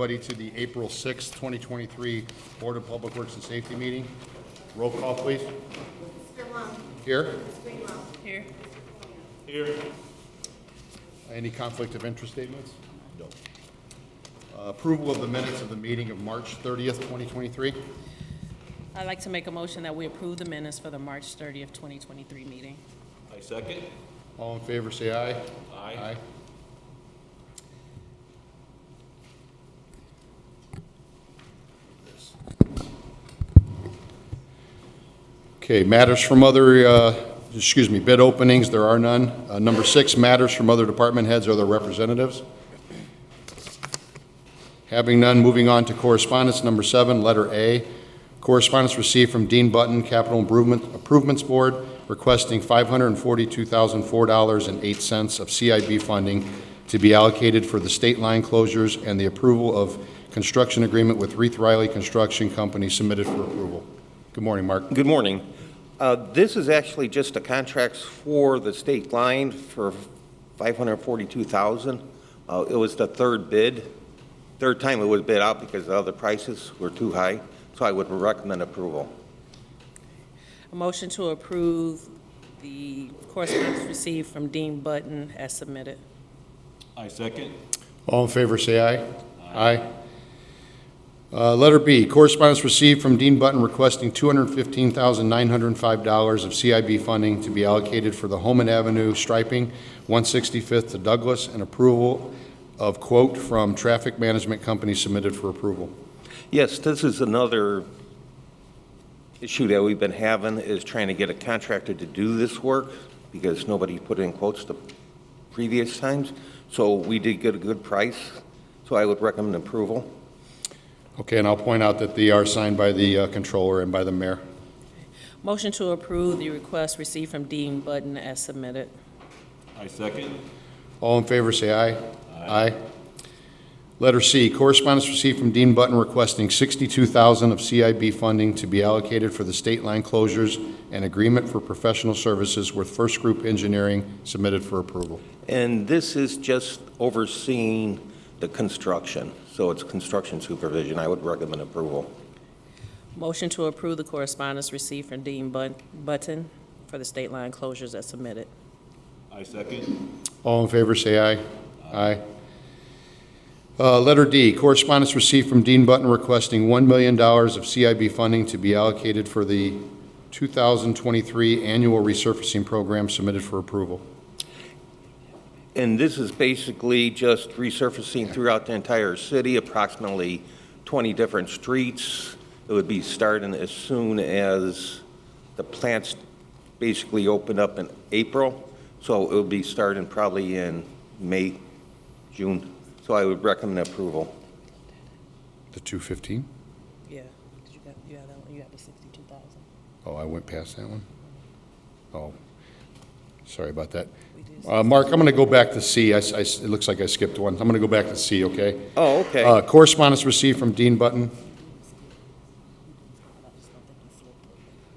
Everybody to the April 6th, 2023 Board of Public Works and Safety meeting. Roll call, please. Here. Here. Here. Any conflict of interest statements? No. Approval of the minutes of the meeting of March 30th, 2023. I'd like to make a motion that we approve the minutes for the March 30th, 2023 meeting. I second. All in favor, say aye. Aye. Okay, matters from other, bid openings, there are none. Number 6, matters from other department heads or their representatives. Having none, moving on to correspondence. Number 7, letter A, correspondence received from Dean Button, Capital Improvements Board, requesting $542,004.08 of CIB funding to be allocated for the state line closures and the approval of construction agreement with Reith Riley Construction Company submitted for approval. Good morning, Mark. Good morning. This is actually just a contract for the state line for $542,000. It was the third time it was bid out because the other prices were too high, so I would recommend approval. A motion to approve the correspondence received from Dean Button as submitted. I second. All in favor, say aye. Aye. Letter B, correspondence received from Dean Button requesting $215,905 of CIB funding to be allocated for the Holman Avenue striping, 165th to Douglas, and approval of quote from Traffic Management Company submitted for approval. Yes, this is another issue that we've been having, is trying to get a contractor to do this work because nobody put in quotes the previous times. So we did get a good price, so I would recommend approval. Okay, and I'll point out that they are signed by the controller and by the mayor. Motion to approve the request received from Dean Button as submitted. I second. All in favor, say aye. Aye. Letter C, correspondence received from Dean Button requesting $62,000 of CIB funding to be allocated for the state line closures and agreement for professional services with First Group Engineering submitted for approval. And this is just overseeing the construction, so it's construction supervision. I would recommend approval. Motion to approve the correspondence received from Dean Button for the state line closures as submitted. I second. All in favor, say aye. Aye. Letter D, correspondence received from Dean Button requesting $1 million of CIB funding to be allocated for the 2023 annual resurfacing program submitted for approval. And this is basically just resurfacing throughout the entire city, approximately 20 different streets. It would be starting as soon as the plants basically open up in April. So it would be starting probably in May, June. So I would recommend approval. The 215? Yeah, you got that one. You got the 62,000. Oh, I went past that one? Oh, sorry about that. We did. Mark, I'm going to go back to C. It looks like I skipped one. I'm going to go back to C, okay? Oh, okay. Correspondence received from Dean Button.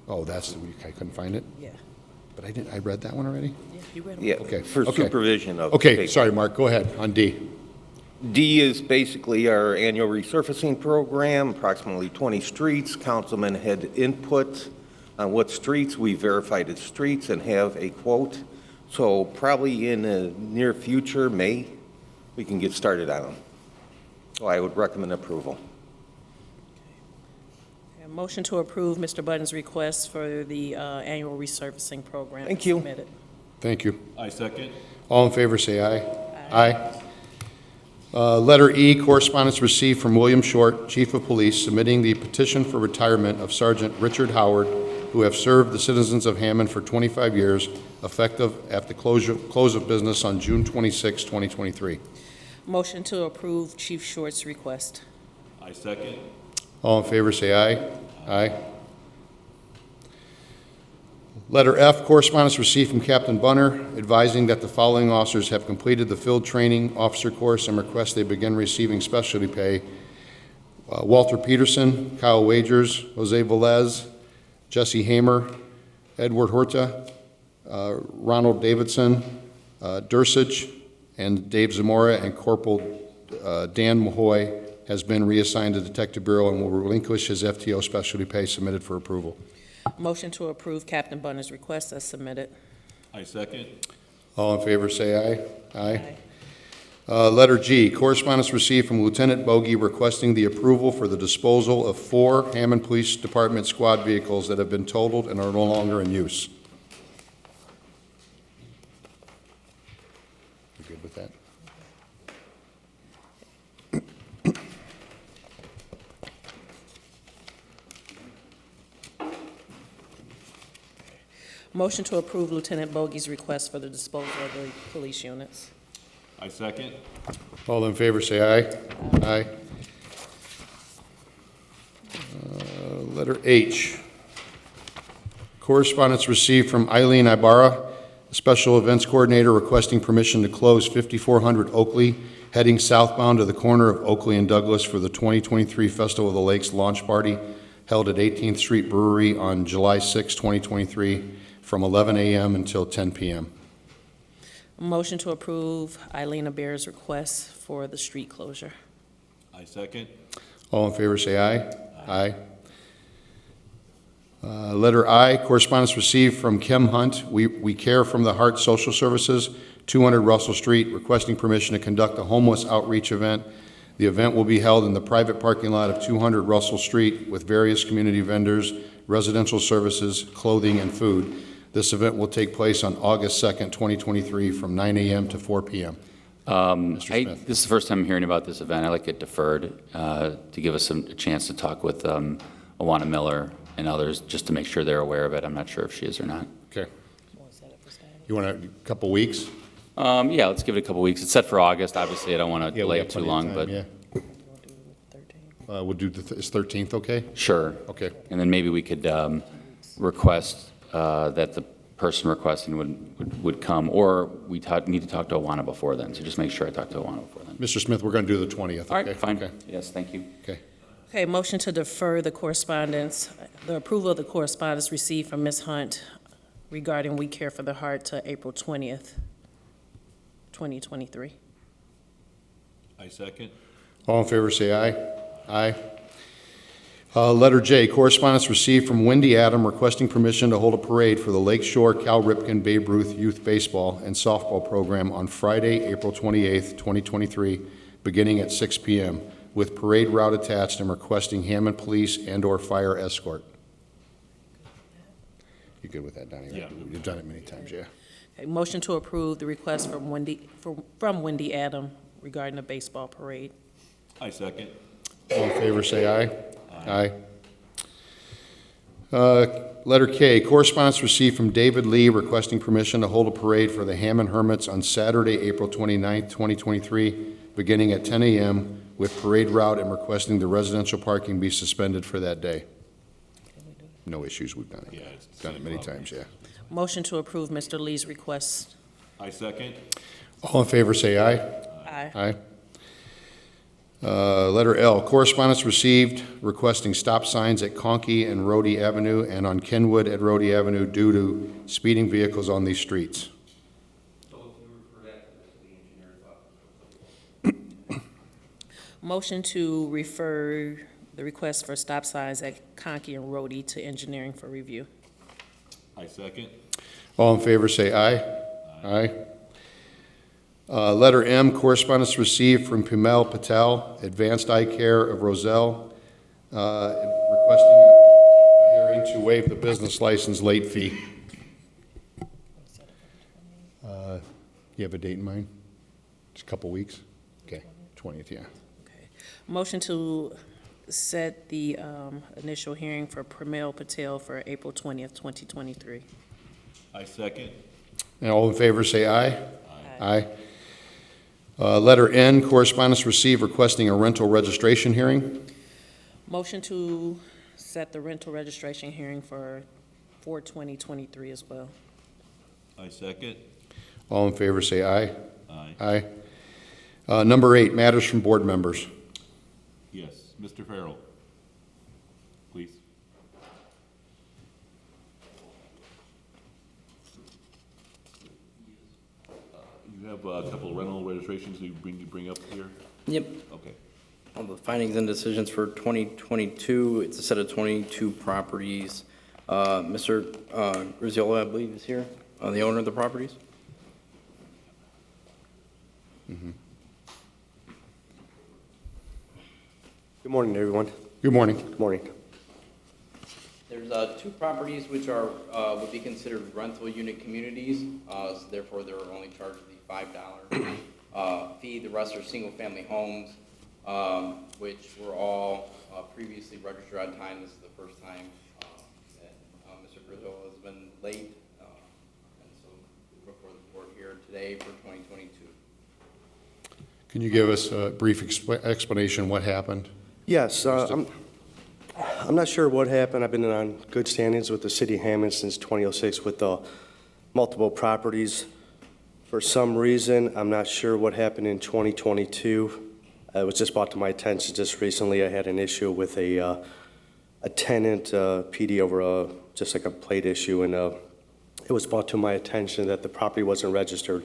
Oh, that's, I couldn't find it? Yeah. But I read that one already? Yeah, you read them. Yeah, Okay, for okay. supervision of. Okay, state. sorry, Mark, go ahead, on D. D is basically our annual resurfacing program, approximately 20 streets. Councilman had input on what streets. We verified the streets and have a quote. So probably in the near future, May, we can get started on them. So I would recommend approval. A motion to approve Mr. Button's request for the annual resurfacing program. Thank you. Submitted. Thank you. I second. All in favor, say aye. Aye. Letter E, correspondence received from William Short, Chief of Police, submitting the petition for retirement of Sergeant Richard Howard, who have served the citizens of Hammond for 25 years, effective at the close of business on June 26, 2023. Motion to approve Chief Short's request. I second. All in favor, say aye. Aye. Letter F, correspondence received from Captain Bunner advising that the following officers have completed the field training officer course and request they begin receiving specialty pay. Walter Peterson, Kyle Wagers, Jose Velez, Jesse Hamer, Edward Horta, Ronald Davidson, Dursich, and Dave Zamora, and Corporal Dan Mahoy has been reassigned to Detective Bureau and will relinquish his FTO specialty pay submitted for approval. Motion to approve Captain Bunner's request as submitted. I second. All in favor, say aye. Aye. Letter G, correspondence received from Lieutenant Bogey requesting the approval for the disposal of 4 Hammond Police Department squad vehicles that have been totaled and are no longer in use. You good with that? Motion to approve Lieutenant Bogey's request for the disposal of the police units. I second. All in favor, say aye. Aye. Letter H, correspondence received from Eileen Ibarra, Special Events Coordinator, requesting permission to close 5400 Oakley, heading southbound to the corner of Oakley and Douglas for the 2023 Festival of the Lakes launch party held at 18th Street Brewery on July 6, 2023, from 11 a.m. until 10 p.m. Motion to approve Eileen Bear's request for the street closure. I second. All in favor, say aye. Aye. Letter I, correspondence received from Kim Hunt, We Care from the Heart Social Services, 200 Russell Street, requesting permission to conduct a homeless outreach event. The event will be held in the private parking lot of 200 Russell Street with various community vendors, residential services, clothing, and food. This event will take place on August 2nd, 2023, from 9 a.m. to 4 p.m. Mr. Smith. This is the first time I'm hearing about this event. I like it deferred to give us a chance to talk with Awana Miller and others, just to make sure they're aware of it. I'm not sure if she is or not. Okay. You want a couple weeks? Yeah, let's give it a couple weeks. It's set for August. Obviously, I don't want to delay it too long, but We'll do is 13th okay? sure. Okay. And then maybe we could request that the person requesting would come, or we need to talk to Awana before then. So just make sure I talk to Awana before then. Mr. Smith, we're going to do the 20th, All okay? right, fine. Okay. Yes, thank you. Okay. Okay, motion to defer the correspondence, the approval of the correspondence received from Ms. Hunt regarding We Care for the Heart to April 20th, 2023. I second. All in favor, say aye. Aye. Letter J, correspondence received from Wendy Adam requesting permission to hold a parade for the Lake Shore Cal Ripken Babe Ruth Youth Baseball and Softball Program on Friday, April 28th, 2023, beginning at 6 p.m., with parade route attached and requesting Hammond Police and/or fire escort. You good with that, Donnie? Yeah. You've done it many times, yeah. Okay, motion to approve the request from Wendy Adam regarding the baseball parade. I second. All in favor, say aye. Aye. Letter K, correspondence received from David Lee requesting permission to hold a parade for the Hammond Hermits on Saturday, April 29th, 2023, beginning at 10 a.m., with parade route and requesting the residential parking be suspended for that day. No issues, we've done it. Yeah, it's Done it many times, yeah. Motion to approve Mr. Lee's request. I second. All in favor, say aye. Aye. Aye. Letter L, correspondence received requesting stop signs at Conkey and Rhodey Avenue and on Kenwood at Rhodey Avenue due to speeding vehicles on these streets. Motion to refer the request for stop signs at Conkey and Rhodey to engineering for review. I second. All in favor, say aye. Aye. Letter M, correspondence received from Pimel Patel, Advanced Eye Care of Roselle, requesting a hearing to waive the business license late fee. You have a date in mind? Just a couple weeks? Okay, 20th, yeah. Okay. Motion to set the initial hearing for Pramil Patel for April 20th, 2023. I second. And all in favor, say aye. Aye. Letter N, correspondence received requesting a rental registration hearing. Motion to set the rental registration hearing for 4/20/23 as well. I second. All in favor, say aye. Aye. Aye. Number 8, matters from board members. Yes. Mr. Farrell, please. You have a couple of rental registrations you bring up here? Yep. Okay. All the findings and decisions for 2022, it's a set of 22 properties. Mr. Griziola, I believe, is here, the owner of the properties. Good morning, everyone. Good morning. Good morning. There's two properties which are, would be considered rental unit communities, so therefore they're only charged the $5 fee. The rest are single-family homes, which were all previously registered on time. This is the first time that Mr. Griziola has been late, and so before the board here today for 2022. Can you give us a brief explanation what happened? Yes, I'm not sure what happened. I've been on good standings with the city of Hammond since 2006 with the multiple properties. For some reason, I'm not sure what happened in 2022. It was just brought to my attention just recently. I had an issue with a tenant PD over just like a plate issue, and it was brought to my attention that the property wasn't registered.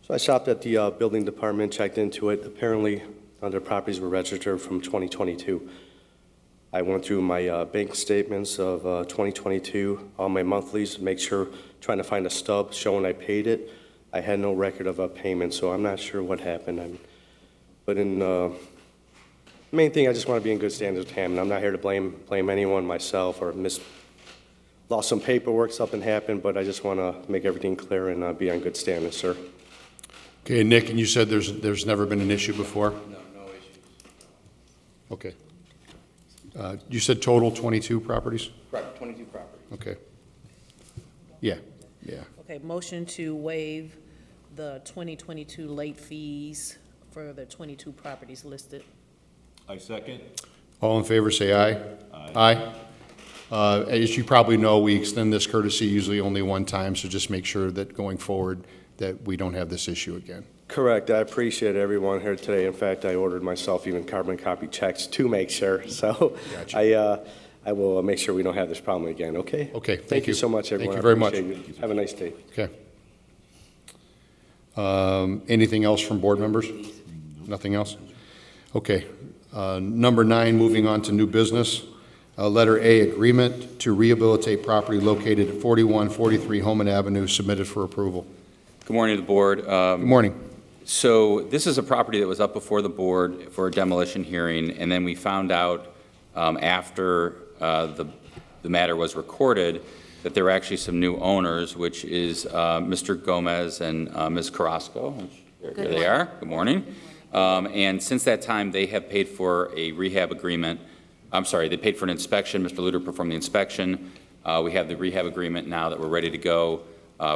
So I stopped at the building department, checked into it. Apparently, other properties were registered from 2022. I went through my bank statements of 2022, all my monthlies, make sure, trying to find a stub showing I paid it. I had no record of a payment, so I'm not sure what happened. But the main thing, I just want to be in good standards with Hammond. I'm not here to blame anyone, myself, or lost some paperwork, something happened, but I just want to make everything clear and be on good standards, sir. Okay, Nick, and you said there's never been an issue before? No issues. Okay. You said total 22 properties? Correct, 22 properties. Okay. Yeah. Okay, motion to waive the 2022 late fees for the 22 properties listed. I second. All in favor, say aye. Aye. As you probably know, we extend this courtesy usually only one time, so just make sure that going forward that we don't have this issue again. Correct. I appreciate everyone here today. In fact, I ordered myself even carbon copy checks to make sure. So Gotcha. I will make sure we don't have this problem again, okay? Okay, thank Thank you you. so much, everyone. Thank you very much. I appreciate you. Have a nice day. Okay. Anything else from board members? Nothing else? Okay. Number 9, moving on to new business. Letter A, agreement to rehabilitate property located at 4143 Holman Avenue, submitted for approval. Good morning to the board. Good morning. So this is a property that was up before the board for a demolition hearing, and then we found out after the matter was recorded that there were actually some new owners, which is Mr. Gomez and Ms. Carrasco. Here they are. Good morning. And since that time, they have paid for a rehab agreement. I'm sorry, they paid for an inspection. Mr. Luter performed the inspection. We have the rehab agreement now that we're ready to go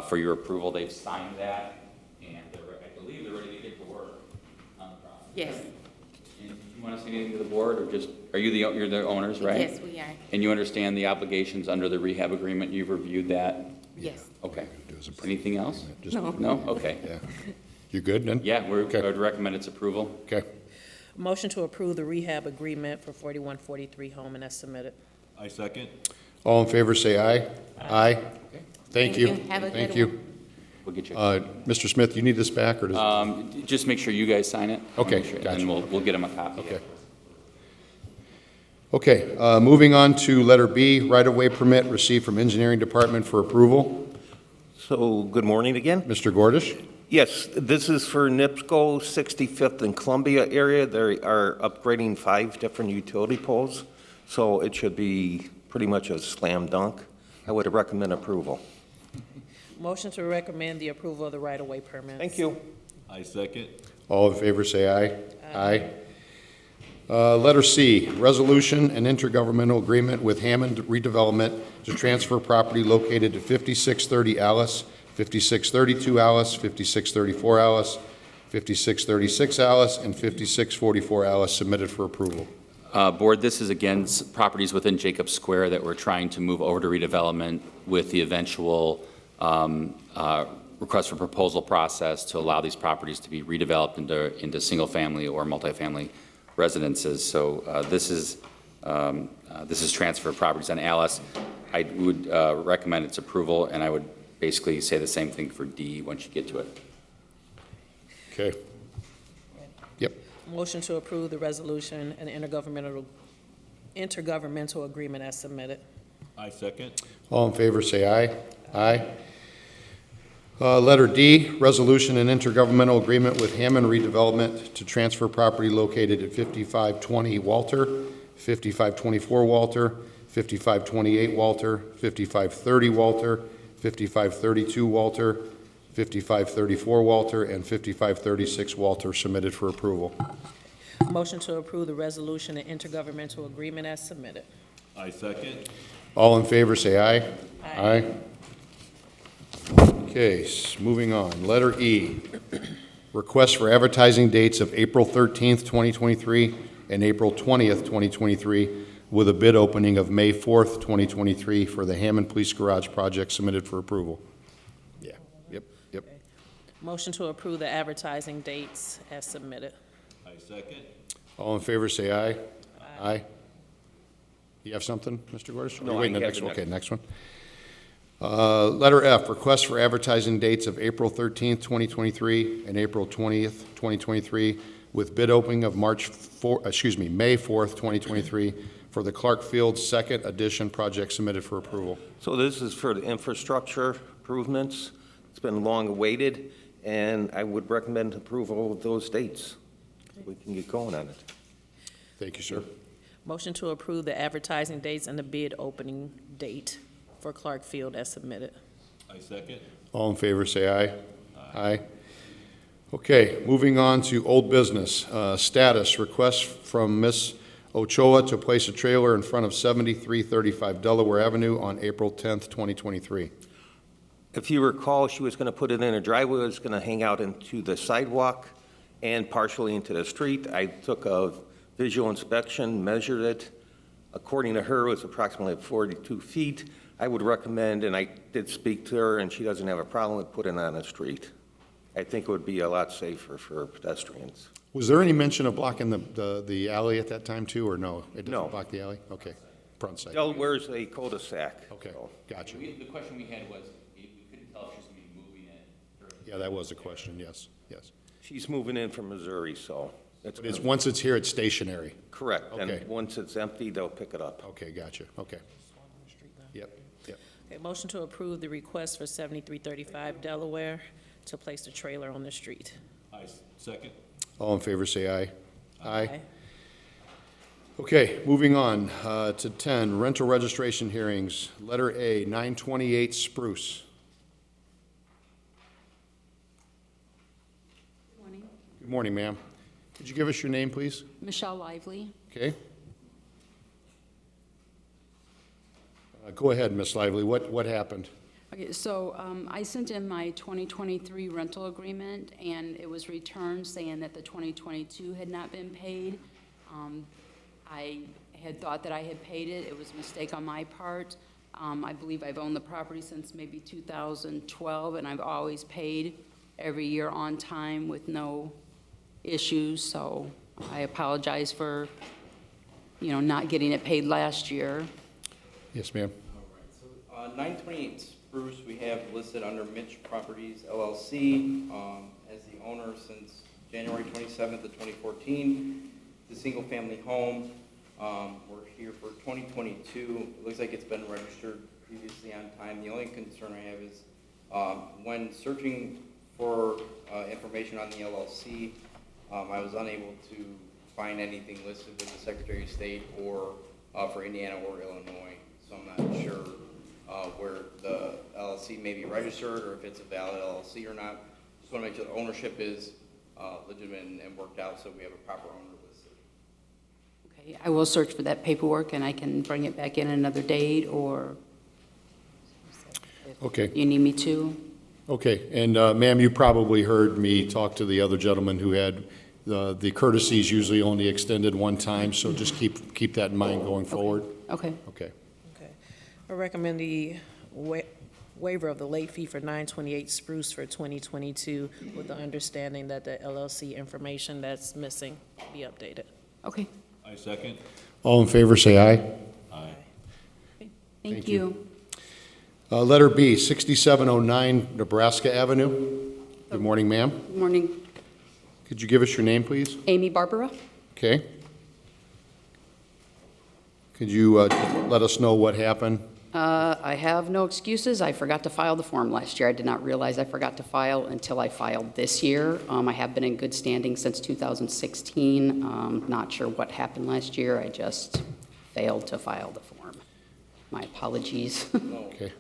for your approval. They've signed that, and I believe they're ready to get to work on the property. Yes. And do you want to say anything to the board, or just, you're the owners, right? Yes, we are. And you understand the obligations under the rehab agreement? You've reviewed that? Yes. Okay. Anything else? No. No? Okay. Yeah. You good then? Yeah, Okay. I would recommend its approval. Okay. Motion to approve the rehab agreement for 4143 Holman as submitted. I second. All in favor, say aye. Aye. Thank Thank you. you. Have a good Thank you. We'll get you. Mr. Smith, you need this back, or does? Just make sure you guys sign it. Okay, Make sure, gotcha. And we'll get them a copy. Okay. Okay, moving on to letter B, right-of-way permit received from Engineering Department for approval. So, good morning again. Mr. Gordish? Yes, this is for NIPSCO, 65th and Columbia area. They are upgrading 5 different utility poles, so it should be pretty much a slam dunk. I would recommend approval. Motion to recommend the approval of the right-of-way permits. Thank you. I second. All in favor, say aye. Aye. Letter C, resolution and intergovernmental agreement with Hammond Redevelopment to transfer property located at 5630 Alice, 5632 Alice, 5634 Alice, 5636 Alice, and 5644 Alice, submitted for approval. Board, this is again properties within Jacobs Square that we're trying to move over to redevelopment with the eventual request for proposal process to allow these properties to be redeveloped into single-family or multifamily residences. So this is transfer of properties on Alice. I would recommend its approval, and I would basically say the same thing for D once you get to it. Okay. Yep. Motion to approve the resolution and intergovernmental agreement as submitted. I second. All in favor, say aye. Aye. Letter D, resolution and intergovernmental agreement with Hammond redevelopment to transfer property located at 5520 Walter, 5524 Walter, 5528 Walter, 5530 Walter, 5532 Walter, 5534 Walter, and 5536 Walter submitted for approval. Motion to approve the resolution and intergovernmental agreement as submitted. I second. All in favor, say aye. Aye. Okay, moving on. Letter E, request for advertising dates of April 13th, 2023 and April 20th, 2023, with a bid opening of May 4th, 2023 for the Hammond Police Garage project submitted for approval. Yeah, yep. Motion to approve the advertising dates as submitted. I second. All in favor, say aye. Aye. You have something, Mr. Gordis? No, You're waiting I the have next the one. Okay, next one. Letter F, request for advertising dates of April 13th, 2023 and April 20th, 2023, with bid opening of May 4th, 2023 for the Clark Field Second Edition project submitted for approval. So this is for the infrastructure improvements. It's been long awaited, and I would recommend approval of those dates. We can get going on it. Thank you, sir. Motion to approve the advertising dates and the bid opening date for Clark Field as submitted. I second. All in favor, say aye. Aye. Okay, moving on to old business. Status, request from Ms. Ochoa to place a trailer in front of 7335 Delaware Avenue on April 10th, 2023. If you recall, she was going to put it in a driveway, it was going to hang out into the sidewalk and partially into the street. I took a visual inspection, measured it. According to her, it was approximately 42 feet. I would recommend, and I did speak to her, and she doesn't have a problem with putting it on the street. I think it would be a lot safer for pedestrians. Was there any mention of blocking the alley at that time too, or no? It No. doesn't block the alley? Okay, front side. Delaware's a cul-de-sac. Okay, so. gotcha. The question we had was, we couldn't tell if she was going to be moving it during. Yeah, that was a question, yes. She's moving in from Missouri, so. But once it's here, it's stationary. Correct. Okay. And once it's empty, they'll pick it up. Okay, gotcha, okay. Yep. Okay, motion to approve the request for 7335 Delaware to place the trailer on the street. I second. All in favor, say aye. Aye. Okay, moving on to 10, rental registration hearings. Letter A, 928 Spruce. Morning. Good morning, ma'am. Could you give us your name, please? Michelle Lively. Okay. Go ahead, Ms. Lively. What happened? Okay, so I sent in my 2023 rental agreement, and it was returned saying that the 2022 had not been paid. I had thought that I had paid it. It was a mistake on my part. I believe I've owned the property since maybe 2012, and I've always paid every year on time with no issues, so I apologize for, not getting it paid last year. Yes, ma'am. 928 Spruce, we have listed under Mitch Properties LLC as the owner since January 27th of 2014. It's a single-family home. We're here for 2022. It looks like it's been registered previously on time. The only concern I have is when searching for information on the LLC, I was unable to find anything listed with the Secretary of State or for Indiana or Illinois. So I'm not sure where the LLC may be registered or if it's a valid LLC or not. Just want to make sure the ownership is legitimate and worked out so we have a proper owner listed. Okay, I will search for that paperwork, and I can bring it back in another date, or Okay. you need me to? Okay, and ma'am, you probably heard me talk to the other gentleman who had the courtesies usually only extended one time, so just keep that in mind going forward. Okay. Okay. Okay. I recommend the waiver of the late fee for 928 Spruce for 2022 with the understanding that the LLC information that's missing be updated. Okay. I second. All in favor, say aye. Aye. Thank you. Letter B, 6709 Nebraska Avenue. Good morning, ma'am. Good morning. Could you give us your name, please? Amy Barbara. Okay. Could you let us know what happened? I have no excuses. I forgot to file the form last year. I did not realize I forgot to file until I filed this year. I have been in good standing since 2016. Not sure what happened last year. I just failed to file the form. My apologies. Okay.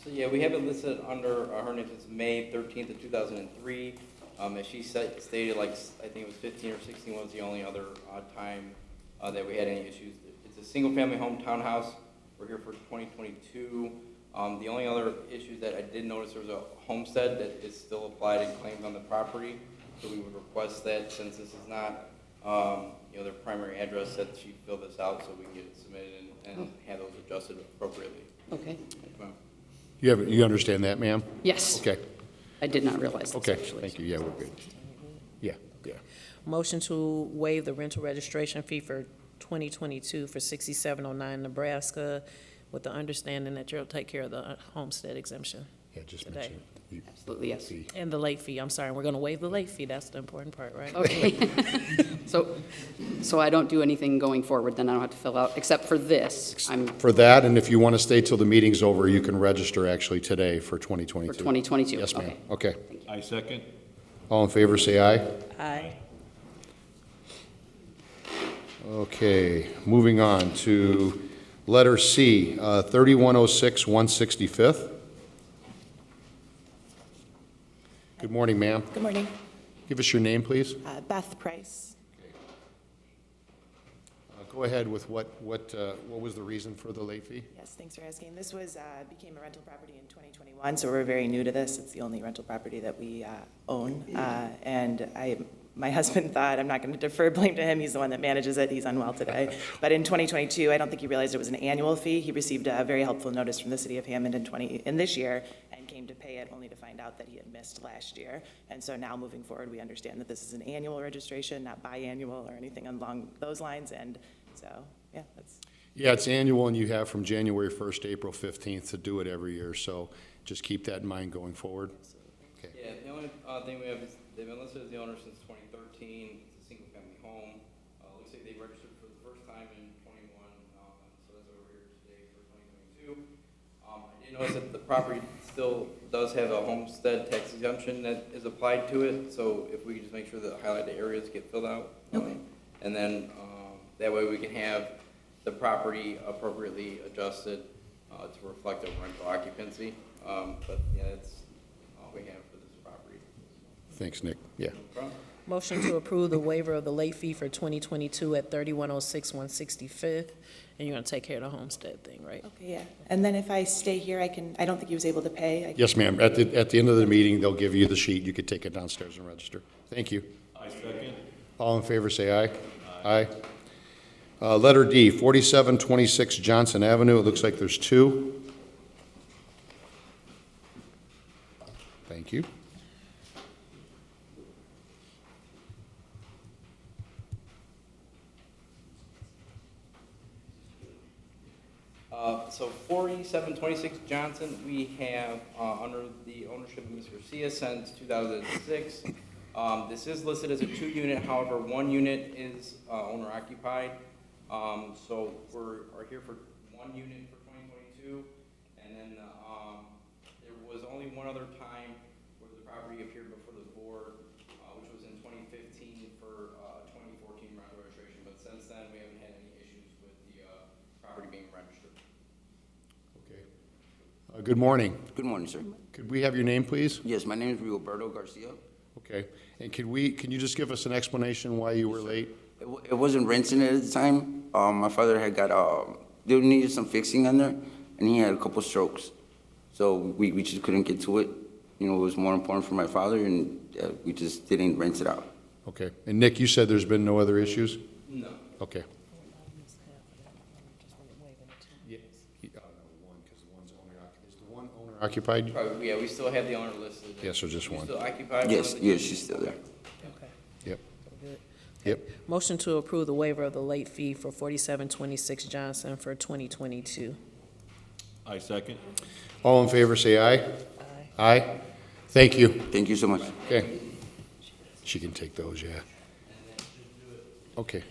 So, yeah, we have it listed under, her name is May 13th of 2003. As she stated, like, I think it was 15 or 16 was the only other time that we had any issues. It's a single-family home townhouse. We're here for 2022. The only other issue that I did notice, there was a homestead that is still applied and claimed on the property. So we would request that, since this is not, their primary address, that she fill this out so we can get it submitted and have those adjusted appropriately. Okay. You understand that, ma'am? Yes. Okay. I did not realize this, Okay, actually. thank you. Yeah, we're good. Yeah, yeah. Motion to waive the rental registration fee for 2022 for 6709 Nebraska, with the understanding that you'll take care of the homestead exemption Yeah, just today. mention it. Absolutely, yes. And the late fee, I'm sorry, we're going to waive the late fee, that's the important part, right? Okay. So I don't do anything going forward, then I don't have to fill out, except for this. I'm For that, and if you want to stay till the meeting's over, you can register actually today for 2022. for 2022. Yes, ma'am. Okay. I second. All in favor, say aye. Aye. Okay, moving on to letter C, 3106 165th. Good morning, ma'am. Good morning. Give us your name, please. Beth Price. Go ahead with what was the reason for the late fee? Yes, thanks for asking. This became a rental property in 2021, so we're very new to this. It's the only rental property that we own. And my husband thought, I'm not going to defer blame to him, he's the one that manages it, he's unwell today. But in 2022, I don't think he realized it was an annual fee. He received a very helpful notice from the city of Hammond in this year, and came to pay it only to find out that he had missed last year. And so now moving forward, we understand that this is an annual registration, not biannual or anything along those lines. And so, yeah, that's. Yeah, it's annual, and you have from January 1st to April 15th to do it every year, so just keep that in mind going forward. Okay. Yeah, the only thing we have is, they've been listed as the owner since 2013. It's a single-family home. Looks like they registered for the first time in 21, so that's why we're here today for 2022. I did notice that the property still does have a homestead tax exemption that is applied to it, so if we could just make sure that highlighted areas get filled out. Okay. And then that way we can have the property appropriately adjusted to reflect the rental occupancy. But yeah, that's all we have for this property. Thanks, Nick. Yeah. No problem. Motion to approve the waiver of the late fee for 2022 at 3106 165th, and you're going to take care of the homestead thing, right? Okay, yeah. And then if I stay here, I don't think he was able to pay. Yes, ma'am. At the end of the meeting, they'll give you the sheet. You could take it downstairs and register. Thank you. I second. All in favor, say aye. Aye. Letter D, 4726 Johnson Avenue. It looks like there's two. Thank you. So 4726 Johnson, we have under the ownership of Ms. Garcia since 2006. This is listed as a 2-unit, however, 1 unit is owner occupied. So we're here for 1 unit for 2022, and then there was only one other time where the property appeared before the board, which was in 2015 for 2014 rental registration. But since then, we haven't had any issues with the property being registered. Okay. Good morning. Good morning, sir. Could we have your name, please? Yes, my name is Roberto Garcia. Okay. And can you just give us an explanation why you were late? It wasn't renting at the time. My father had they needed some fixing on there, and he had a couple strokes. So we just couldn't get to it. You know, it was more important for my father, and we just didn't rent it out. Okay. And Nick, you said there's been no other issues? No. Okay. Is the one owner occupied? Probably, yeah, we still have the owner listed. Yes, so just We one. still occupied? Yes, yes, she's still there. Okay. Yep. Good. Yep. Motion to approve the waiver of the late fee for 4726 Johnson for 2022. I second. All in favor, say aye. Aye. Thank you. Thank you so much. Okay. She can take those, yeah. Okay.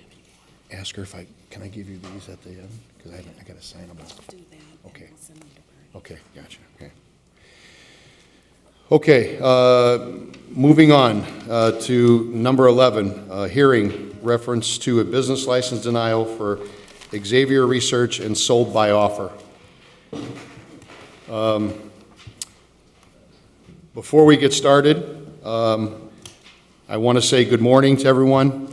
Ask her can I give you these at the end? Because I got to sign them all. Do that. Okay. And we'll send them to Bernie. Okay, gotcha, okay. Okay, moving on to number 11, hearing reference to a business license denial for Xavier Research and sold by offer. Before we get started, I want to say good morning to everyone.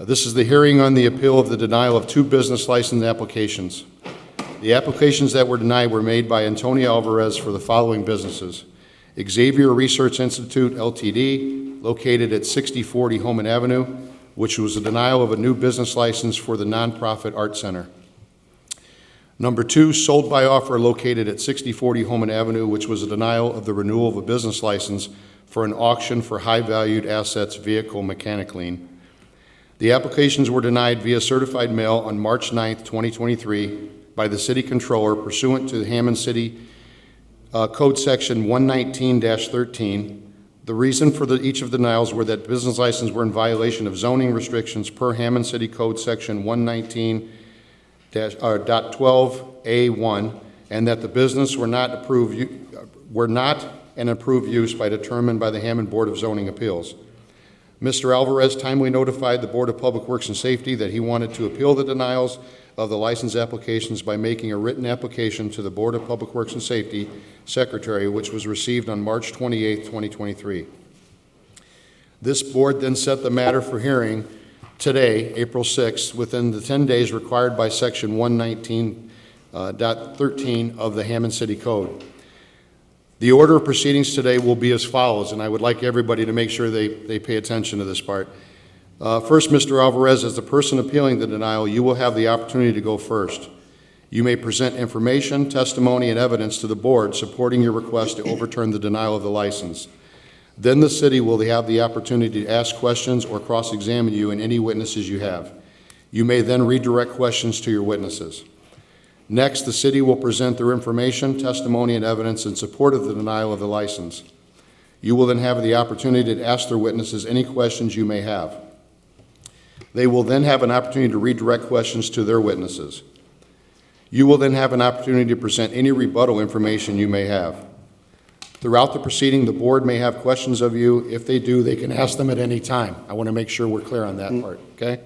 This is the hearing on the appeal of the denial of 2 business license applications. The applications that were denied were made by Antonio Alvarez for the following businesses: Xavier Research Institute LTD, located at 6040 Homan Avenue, which was a denial of a new business license for the nonprofit art center. Number 2, sold by offer, located at 6040 Homan Avenue, which was a denial of the renewal of a business license for an auction for high-valued assets vehicle mechanic lien. The applications were denied via certified mail on March 9th, 2023 by the City Controller pursuant to the Hammond City Code Section 119-13. The reason for each of the denials were that business licenses were in violation of zoning restrictions per Hammond City Code Section 119.12A1, and that the business were not an approved use determined by the Hammond Board of Zoning Appeals. Mr. Alvarez timely notified the Board of Public Works and Safety that he wanted to appeal the denials of the license applications by making a written application to the Board of Public Works and Safety Secretary, which was received on March 28, 2023. This board then set the matter for hearing today, April 6th, within the 10 days required by Section 119.13 of the Hammond City Code. The order of proceedings today will be as follows, and I would like everybody to make sure they pay attention to this part. First, Mr. Alvarez, as the person appealing the denial, you will have the opportunity to go first. You may present information, testimony, and evidence to the board supporting your request to overturn the denial of the license. Then the city will have the opportunity to ask questions or cross-examine you and any witnesses you have. You may then redirect questions to your witnesses. Next, the city will present their information, testimony, and evidence in support of the denial of the license. You will then have the opportunity to ask their witnesses any questions you may have. They will then have an opportunity to redirect questions to their witnesses. You will then have an opportunity to present any rebuttal information you may have. Throughout the proceeding, the board may have questions of you. If they do, they can ask them at any time. I want to make sure we're clear on that part, okay?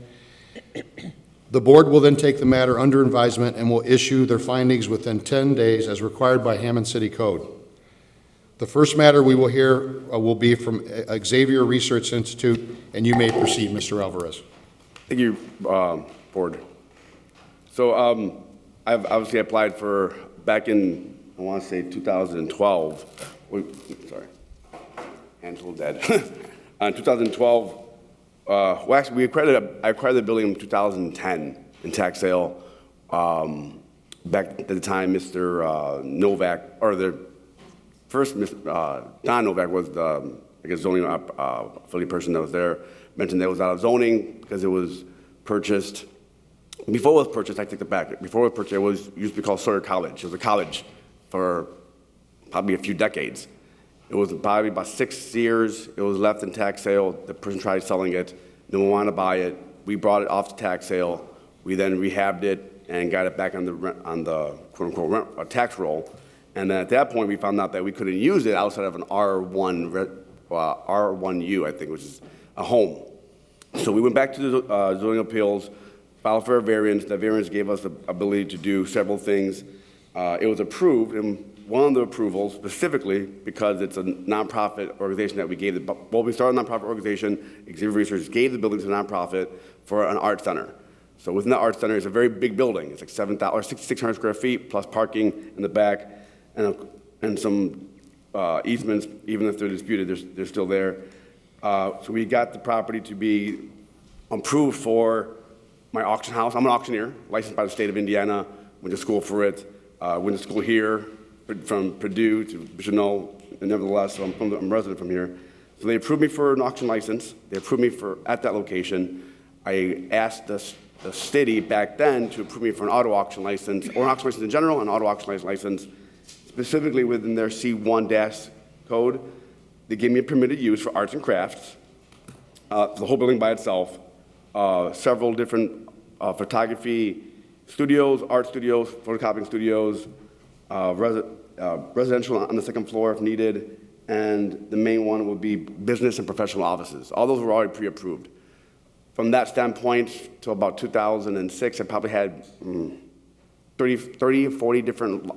The board will then take the matter under advisement and will issue their findings within 10 days as required by Hammond City Code. The first matter we will hear will be from Xavier Research Institute, and you may proceed, Mr. Alvarez. Thank you, Board. So I've obviously applied for back in, I want to say 2012. Sorry, hands a little dead. In 2012, well, actually, I acquired the building in 2010 in tax sale. Back at the time, Mr. Novak, or the first Don Novak was the, I guess, zoning affiliate person that was there, mentioned that it was out of zoning because it was purchased. Before it was purchased, I take it back. Before it was purchased, it was used to be called Sawyer College. It was a college for probably a few decades. It was probably about 6 years. It was left in tax sale. The person tried selling it. No one wanted to buy it. We brought it off the tax sale. We then rehabbed it and got it back on the quote-unquote tax roll. And then at that point, we found out that we couldn't use it outside of an R1U, I think, which is a home. So we went back to the zoning appeals, filed for a variance. The variance gave us the ability to do several things. It was approved, and one of the approvals specifically because it's a nonprofit organization that we gave the, well, we started a nonprofit organization, Xavier Research gave the building to a nonprofit for an art center. So within the art center, it's a very big building. It's like 600 square feet plus parking in the back and some easements, even if they're disputed, they're still there. So we got the property to be approved for my auction house. I'm an auctioneer, licensed by the state of Indiana, went to school for it, went to school here, from Purdue to Chanel, and nevertheless, so I'm a resident from here. So they approved me for an auction license. They approved me for at that location. I asked the city back then to approve me for an auto auction license, or an auction license in general, an auto auction license, specifically within their C1- code. They gave me a permitted use for arts and crafts. the whole building by itself, several different photography studios, art studios, photocopying studios, residential on the second floor if needed, and the main one would be business and professional offices. All those were already pre-approved. From that standpoint, to about 2006, I probably had 30 or 40 different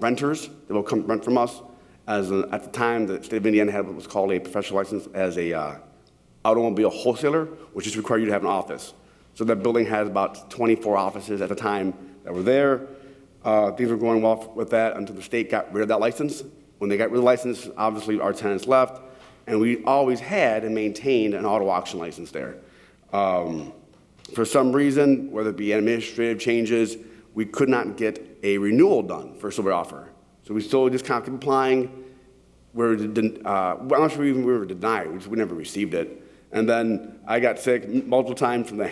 renters that will come rent from us. At the time, the state of Indiana had what was called a professional license as a automobile wholesaler, which just required you to have an office. So that building has about 24 offices at the time that were there. Things were going well with that until the state got rid of that license. When they got rid of the license, obviously our tenants left, and we always had and maintained an auto auction license there. For some reason, whether it be administrative changes, we could not get a renewal done for a silver offer. So we still just kind of kept applying. I'm not sure even we were denied. We never received it. And then I got sick multiple times from the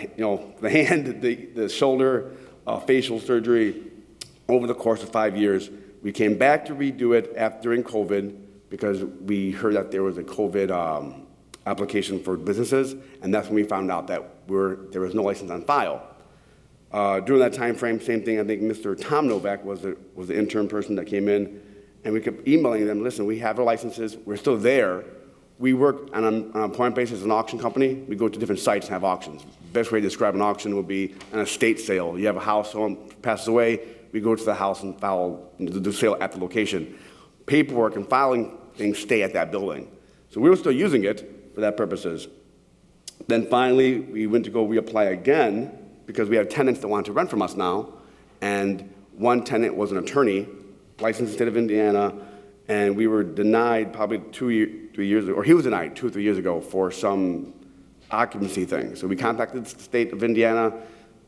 hand, the shoulder, facial surgery over the course of 5 years. We came back to redo it during COVID because we heard that there was a COVID application for businesses, and that's when we found out that there was no license on file. During that time frame, same thing, I think Mr. Tom Novak was the intern person that came in, and we kept emailing them, listen, we have our licenses, we're still there. We work on an appointment basis as an auction company. We go to different sites and have auctions. Best way to describe an auction would be an estate sale. You have a house, someone passes away, we go to the house and file the sale at the location. Paperwork and filing things stay at that building. So we were still using it for that purposes. Then finally, we went to go reapply again because we have tenants that want to rent from us now. And one tenant was an attorney, licensed in the state of Indiana, and we were denied probably 3 years ago, or he was denied 2 or 3 years ago for some occupancy thing. So we contacted the state of Indiana.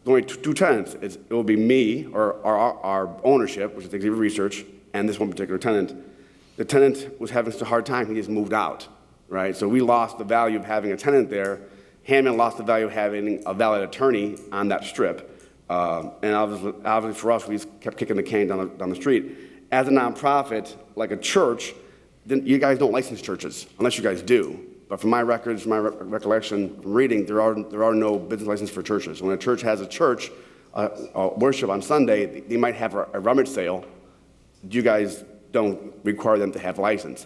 Only two tenants. It will be me, or our ownership, which is Executive Research, and this one particular tenant. The tenant was having such a hard time, he just moved out, right? So we lost the value of having a tenant there. Hammond lost the value of having a valid attorney on that strip. And obviously for us, we just kept kicking the can down the street. As a nonprofit, like a church, then you guys don't license churches, unless you guys do. But from my records, from my recollection from reading, there are no business licenses for churches. When a church has a worship on Sunday, they might have a rummage sale. You guys don't require them to have a license.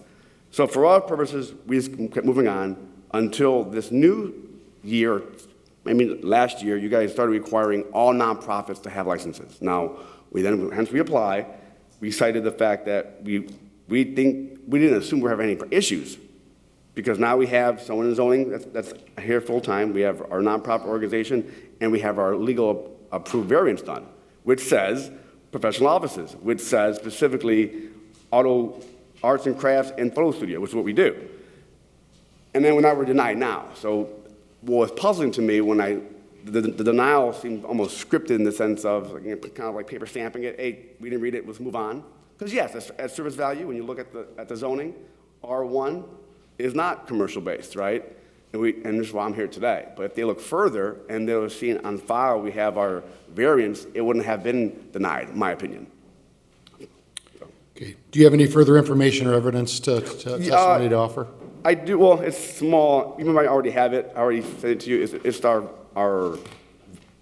So for our purposes, we just kept moving on until this new year, last year, you guys started requiring all nonprofits to have licenses. Now, hence we apply. We cited the fact that we didn't assume we have any issues, because now we have someone in zoning that's here full-time, we have our nonprofit organization, and we have our legal approved variance done, which says professional offices, which says specifically auto arts and crafts and photo studio, which is what we do. And then we're denied now. So what was puzzling to me when the denial seemed almost scripted in the sense of kind of like paper stamping it, hey, we didn't read it, let's move on. Because yes, at service value, when you look at the zoning, R1 is not commercial based, right? And this is why I'm here today. But if they look further and they were seeing on file we have our variance, it wouldn't have been denied, in my opinion. Okay. Do you have any further information or evidence testimony to offer? I do. Well, it's small. Even if I already have it, I already sent it to you. It's our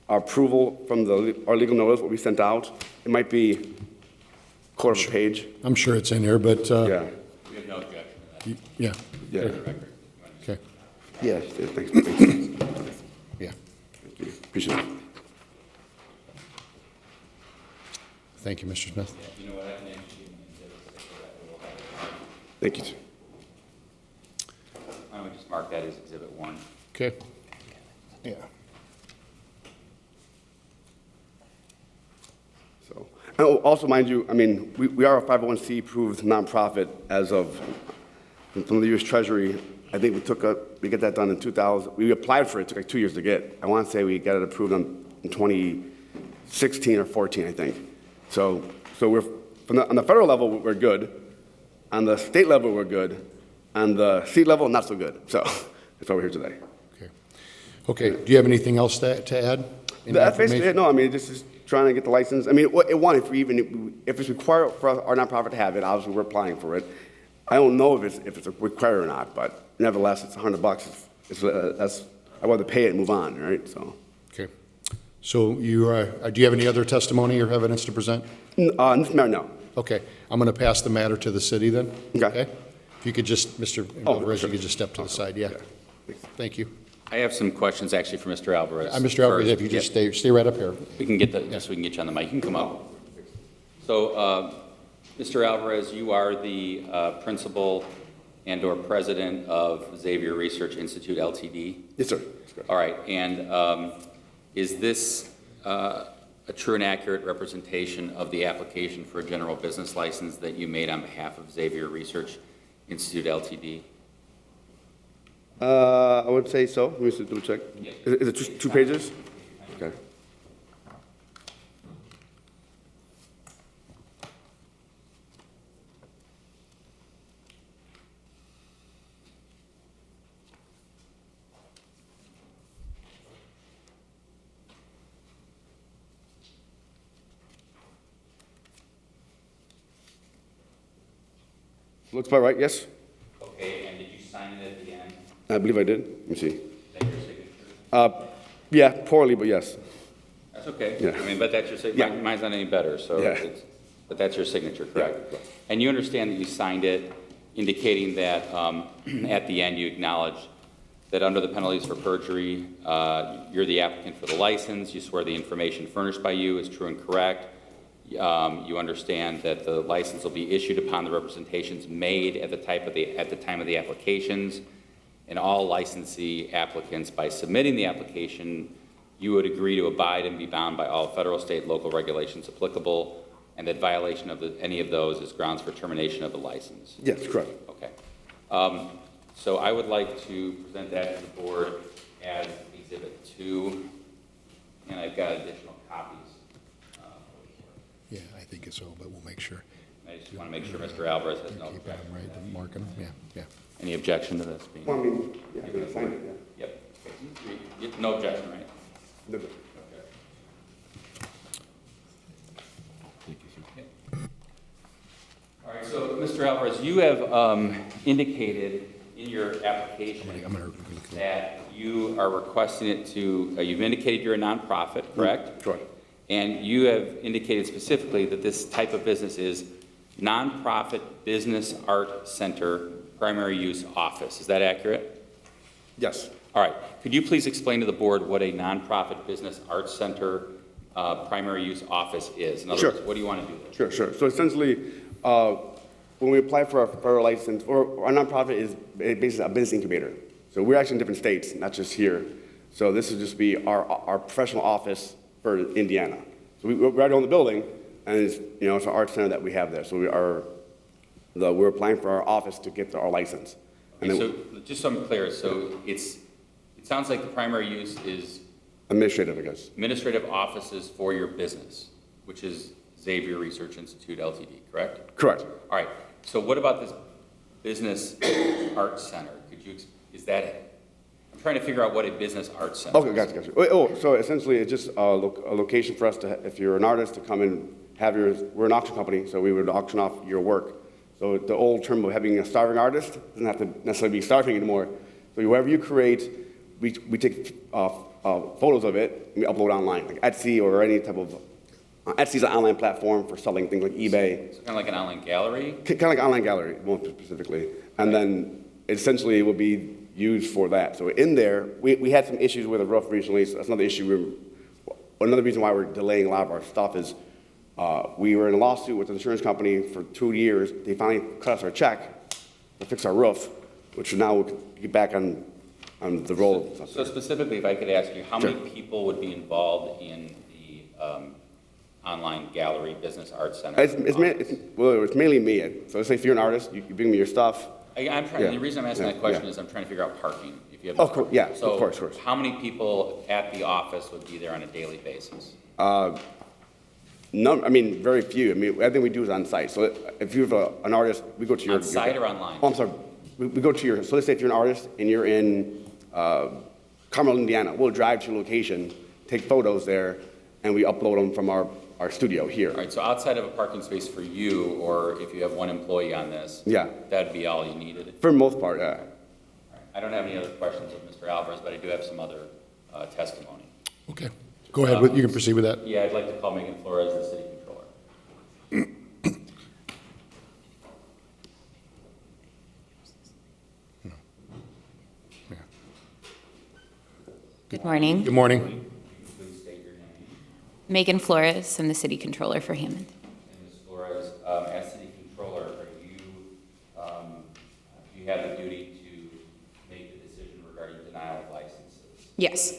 approval from our legal notice, what we sent out. It might be a quarter of a page. I'm sure it's in here, but yeah. We have no objection to that. Yeah. Yeah. For the record. Okay. Yes. Thanks. Yeah. Thank you. Appreciate it. Thank you, Mr. Smith. You know what happened? Thank you. Why don't we just mark that as Exhibit 1? Okay. Yeah. So, and also, mind you, we are a 501c approved nonprofit as of from the U.S. Treasury. I think we get that done in 2000. We applied for it. It took like 2 years to get. I want to say we got it approved in 2016 or 14, I think. So we're on the federal level, we're good. On the state level, we're good. On the state level, not so good. So that's why we're here today. Okay. Do you have anything else to add? Any That's basically information? it. No, this is trying to get the license. If it's required for our nonprofit to have it, obviously we're applying for it. I don't know if it's required or not, but nevertheless, it's $100. That's I'd rather pay it and move on, right? So, Okay. So you, do you have any other testimony or evidence to present? in this matter, no. Okay, I'm going to pass the matter to the city then. Okay. If you could just, Mr. Oh, Alvarez, sure. you could just step to the side, yeah. Thank you. I have some questions actually for Mr. Alvarez. Mr. Alvarez, first. if you just Yeah. stay right up here. We can get just so we can get you on the mic. You can come up. So, Mr. Alvarez, you are the principal and/or president of Xavier Research Institute LTD? Yes, sir. That's correct. All right, and is this a true and accurate representation of the application for a general business license that you made on behalf of Xavier Research Institute LTD? I would say so. Let me just double check. Yeah. Is it just 2 pages? Okay. Looks about right, yes? Okay, and did you sign it at the end? I believe I did. Let me see. Is that your signature? Yeah, poorly, but yes. That's okay. Yeah. I mean, but that's your signature. Yeah. Mine's not any better, so Yeah. but that's your signature, correct? Yeah. And you understand that you signed it indicating that at the end you acknowledge that under the penalties for perjury, you're the applicant for the license, you swear the information furnished by you is true and correct. You understand that the license will be issued upon the representations made at the time of the applications, and all licensee applicants, by submitting the application, you would agree to abide and be bound by all federal, state, local regulations applicable, and that violation of any of those is grounds for termination of the license. Yes, correct. Okay. So I would like to present that to the board as Exhibit 2, and I've got additional copies. Yeah, I think it's so, but we'll make sure. I just want to make sure Mr. Alvarez has no Keep that objection. right, and mark them, yeah, yeah. Any objection to this being? Well, I mean, yeah, I can sign it, yeah. Yep. No objection, right? No, no. All right, so Mr. Alvarez, you have indicated in your application I'm gonna that you are requesting it to, you've indicated you're a nonprofit, correct? Correct. And you have indicated specifically that this type of business is nonprofit business art center, primary use office. Is that accurate? Yes. All right. Could you please explain to the board what a nonprofit business arts center primary use office is? In other Sure. words, what do you want to do there? Sure, sure. So essentially, when we apply for our license, or our nonprofit is basically a business incubator. So we're actually in different states, not just here. So this would just be our professional office for Indiana. So we already own the building, and it's, you know, it's an art center that we have there. So we're applying for our office to get our license. And Okay, then so just so I'm clear, so it sounds like the primary use is administrative, I guess. administrative offices for your business, which is Xavier Research Institute LTD, correct? Correct. All right. So what about this business arts center? Is that, I'm trying to figure out what a business arts center is. Okay, gotcha. Oh, so essentially, it's just a location for us to, if you're an artist, to come and have we're an auction company, so we would auction off your work. So the old term of having a starving artist doesn't have to necessarily be starving anymore. So whatever you create, we take photos of it, and we upload online, like Etsy or any type of, Etsy's an online platform for selling things like eBay. It's kind of like an online gallery? Kind of like online gallery, more specifically. And then essentially it would be used for that. So in there, we had some issues with the roof recently, so that's another issue. Another reason why we're delaying a lot of our stuff is we were in a lawsuit with the insurance company for 2 years. They finally cut us our check to fix our roof, which now we can get back on the roll. So specifically, if I could ask you, how many Sure. people would be involved in the online gallery business arts center? It's mainly me. So let's say if you're an artist, you bring me your stuff. I'm trying, Yeah. The reason I'm asking Yeah. that question Yeah. is I'm trying to figure out parking. If you have Of course, yeah, of So course. how many people at the office would be there on a daily basis? No, I mean, very few. I mean, everything we do is on site. So if you're an artist, we go to your... On site or online? Oh, I'm sorry. We go to your... So let's say if you're an artist and you're in Carmel, Indiana, we'll drive to your location, take photos there, and we upload them from our studio here. All right, so outside of a parking space for you, or if you have one employee on this, Yeah. that'd be all you needed? For the most part, yeah. I don't have any other questions of Mr. Alvarez, but I do have some other testimony. Okay. Go ahead, you can proceed with that. Yeah, I'd like to call Megan Flores, the city controller. Good morning. Good morning. Please state your name. Megan Flores, I'm the city controller for Hammond. And Ms. Flores, as city controller, do you have the duty to make the decision regarding denial of licenses? Yes,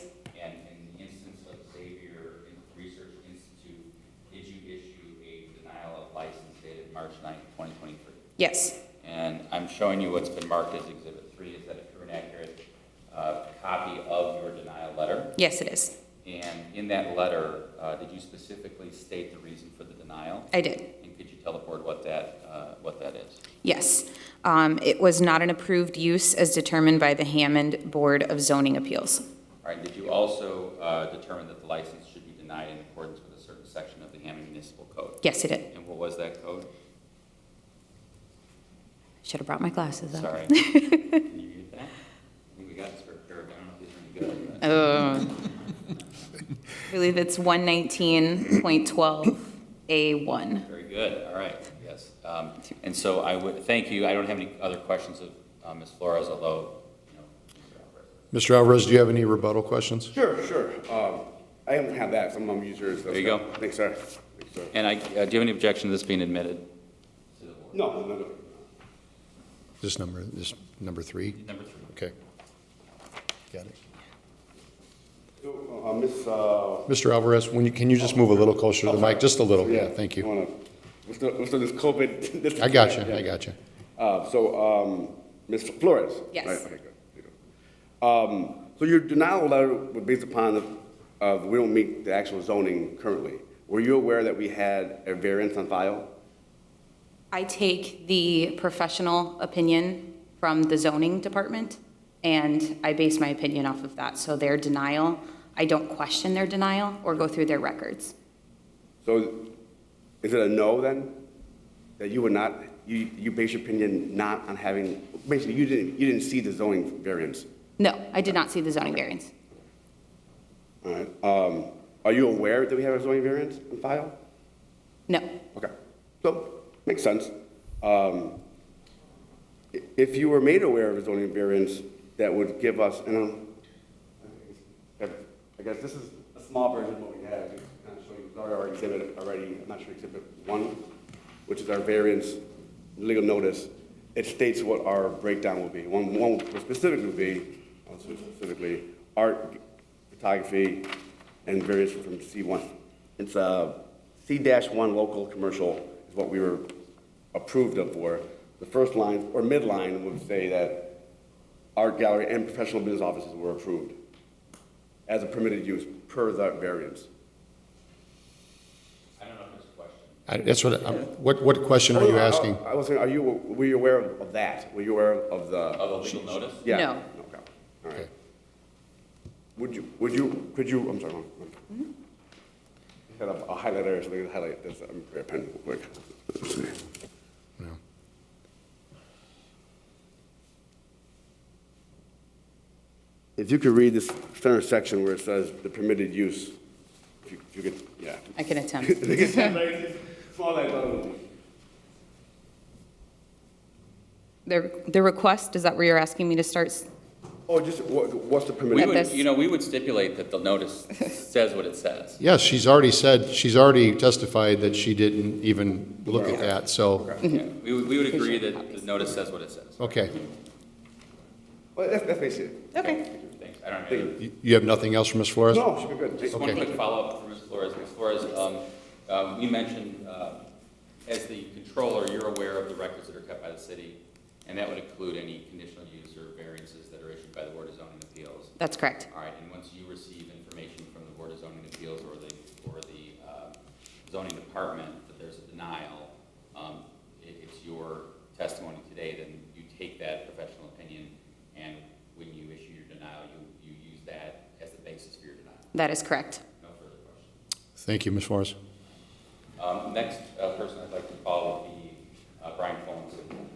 And in the instance of Xavier Research Institute, did you issue a denial of license dated March 9th, 2023? yes, And I'm showing you what's been marked as Exhibit 3. Is that a true and accurate copy of your denial letter? yes it is. And in that letter, did you specifically state the reason for the denial? I did, And could you tell the board what that is? yes. It was not an approved use as determined by the Hammond Board of Zoning Appeals. All right, did you also determine that the license should be denied in accordance with a certain section of the Hammond Municipal Code? Yes, it did. And what was that code? Should have brought my glasses up. Sorry. Can you read that? I think we got this for a paragraph. I don't know if these are any good. but- I believe it's 119.12A1. Very good, all right, yes. And so I would, thank you. I don't have any other questions of Ms. Flores, although, Mr. Alvarez, do you have any rebuttal questions? Sure. I don't have that, some of them use yours. There you go. Thanks, sir. Thanks, sir. And do you have any objection to this being admitted? No. This number 3? Number 3. Okay. Got it. Miss, Mr. Alvarez, can you just move a little closer to the mic? Just a little, yeah, thank you. What's this COVID? I got you. Ms. Flores? Yes. Right, okay, good. So your denial letter was based upon we don't meet the actual zoning currently. Were you aware that we had a variance on file? I take the professional opinion from the zoning department, and I base my opinion off of that. So their denial, I don't question their denial or go through their records. So is it a no then? That you would not, you base your opinion not on having, basically you didn't see the zoning variance? No, I did not see the zoning variance. All right. Are you aware that we have a zoning variance on file? No, Okay. So, makes sense. If you were made aware of a zoning variance, that would give us, I guess this is a small version of what we had. Just kind of show you our exhibit already, I'm not sure, exhibit 1, which is our variance legal notice. It states what our breakdown will be. One specifically will be, specifically, art, photography, and various from C1. It's a C-1 local commercial is what we were approved of for. The first line, or midline, would say that art gallery and professional business offices were approved as a permitted use per that variance. I don't know if there's a question. That's what question are you asking? I was saying, were you aware of that? Were you aware of the? Of a legal notice? Yeah. No. Okay, all right. Could you, I'm sorry, I had a highlighter, so let me highlight this, grab a pen real quick. Let's see. No. If you could read this center section where it says the permitted use, if you could, yeah. I can attempt. Small like, The request, is that where you're asking me to start? oh, just what's the We permitted? would, this- we would stipulate that the notice says what it says. Yes, she's already testified that she didn't even look at that, so, Yeah, we would agree that the notice says what it says. okay. Well, that's basically it. Okay. Thanks. I don't have any You have nothing else for Ms. Flores? No, should be good. Just one quick follow-up for Ms. Flores. Ms. Flores, we mentioned, as the controller, you're aware of the records that are kept by the city, and that would include any conditional use or variances that are issued by the Board of Zoning Appeals. That's correct. All right, and once you receive information from the Board of Zoning Appeals or the zoning department that there's a denial, it's your testimony today, then you take that professional opinion, and when you issue your denial, you use that as the basis for your denial. That is correct. No further questions. Thank you, Ms. Flores. Next person I'd like to call would be Brian Fullenson.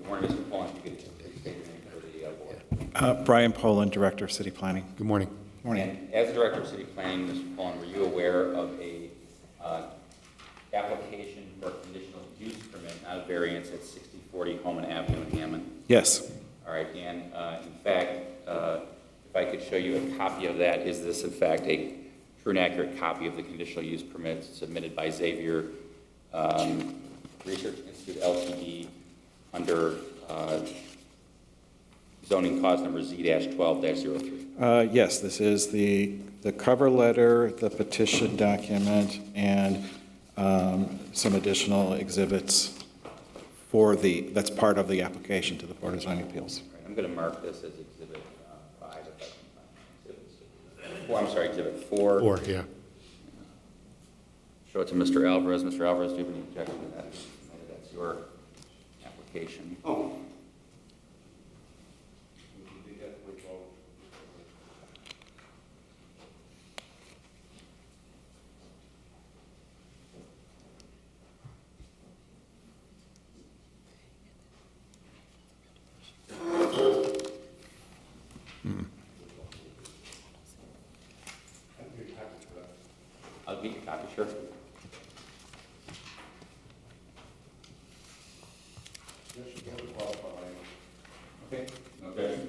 Good morning, Mr. Poland. If you could state your name for the board. Brian Poland, Director of City Planning. Good morning. And as Director of City Planning, Mr. Poland, were you aware of a application for a conditional use permit, not a variance, at 6040 Holman Avenue in Hammond? Yes. All right, and in fact, if I could show you a copy of that, is this in fact a true and accurate copy of the conditional use permit submitted by Xavier Research Institute Ltd. under zoning cause number Z-12-03? Yes, this is the cover letter, the petition document, and some additional exhibits that's part of the application to the Board of Zoning Appeals. All right, I'm going to mark this as exhibit 5 if I can find it. I'm sorry, exhibit 4. Or, yeah. Show it to Mr. Alvarez. Mr. Alvarez, do you have any objection to that? That's your application. Oh. I'll get you a copy, sure. Okay. Okay.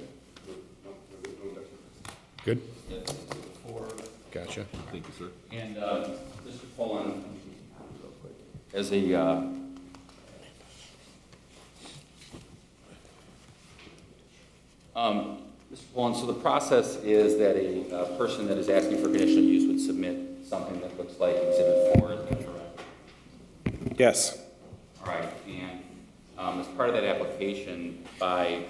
Good? Yes, exhibit 4. Gotcha. Thank you, sir. And Mr. Poland, real quick, as a Mr. Poland, so the process is that a person that is asking for conditional use would submit something that looks like exhibit 4, is that correct? Yes. All right, and as part of that application by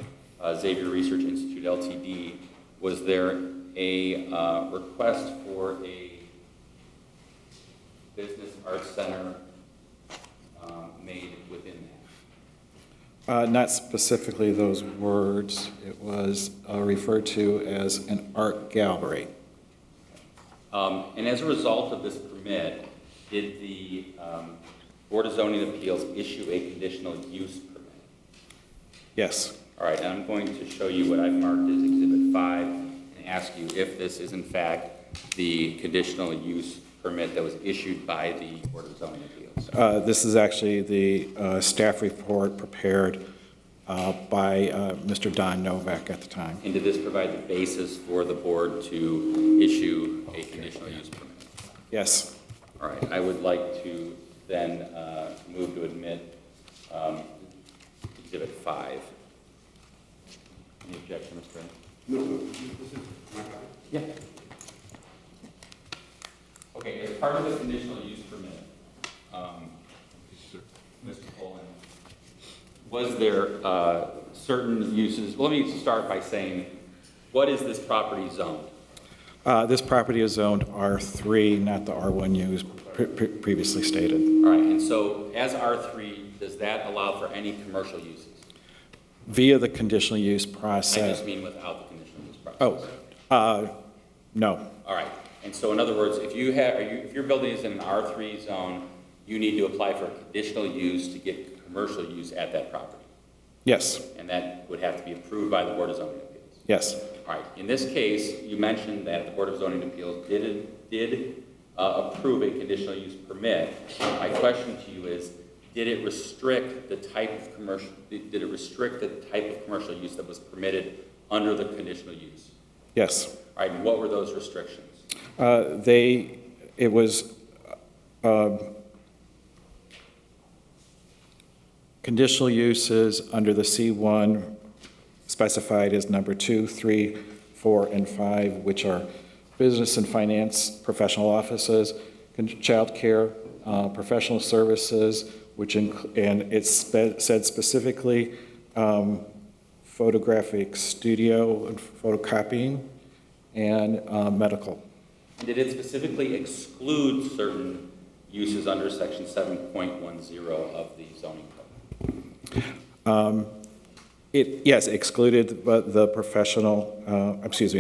Xavier Research Institute Ltd., was there a request for a business arts center made within that? Not specifically those words. It was referred to as an art gallery. And as a result of this permit, did the Board of Zoning Appeals issue a conditional use permit? Yes. All right, and I'm going to show you what I've marked as Exhibit 5 and ask you if this is in fact the conditional use permit that was issued by the Board of Zoning Appeals. This is actually the staff report prepared by Mr. Don Novak at the time. And did this provide the basis for the board to issue a conditional use permit? Yes. All right, I would like to then move to admit Exhibit 5. Any objection, Mr. President? No, this is my copy. Yeah. Okay, as part of the conditional use permit, Mr. Poland, was there certain uses? Well, let me start by saying, what is this property zoned? This property is zoned R3, not the R1 use previously stated. All right, and so as R3, does that allow for any commercial uses? Via the conditional use I process. just mean without the conditional use process. No. All right, and so in other words, if your building is in an R3 zone, you need to apply for a conditional use to get commercial use at that property. Yes. And that would have to be approved by the Board of Zoning Appeals. Yes. All right, in this case, you mentioned that the Board of Zoning Appeals did approve a conditional use permit. My question to you is, did it restrict the type of commercial use that was permitted under the conditional use? Yes. All right, and what were those restrictions? It was conditional uses under the C1 specified as number 2, 3, 4, and 5, which are business and finance professional offices, child care, professional services, and it said specifically photographic studio and photocopying and medical. Did it specifically exclude certain uses under section 7.10 of the zoning code? Yes, excluded the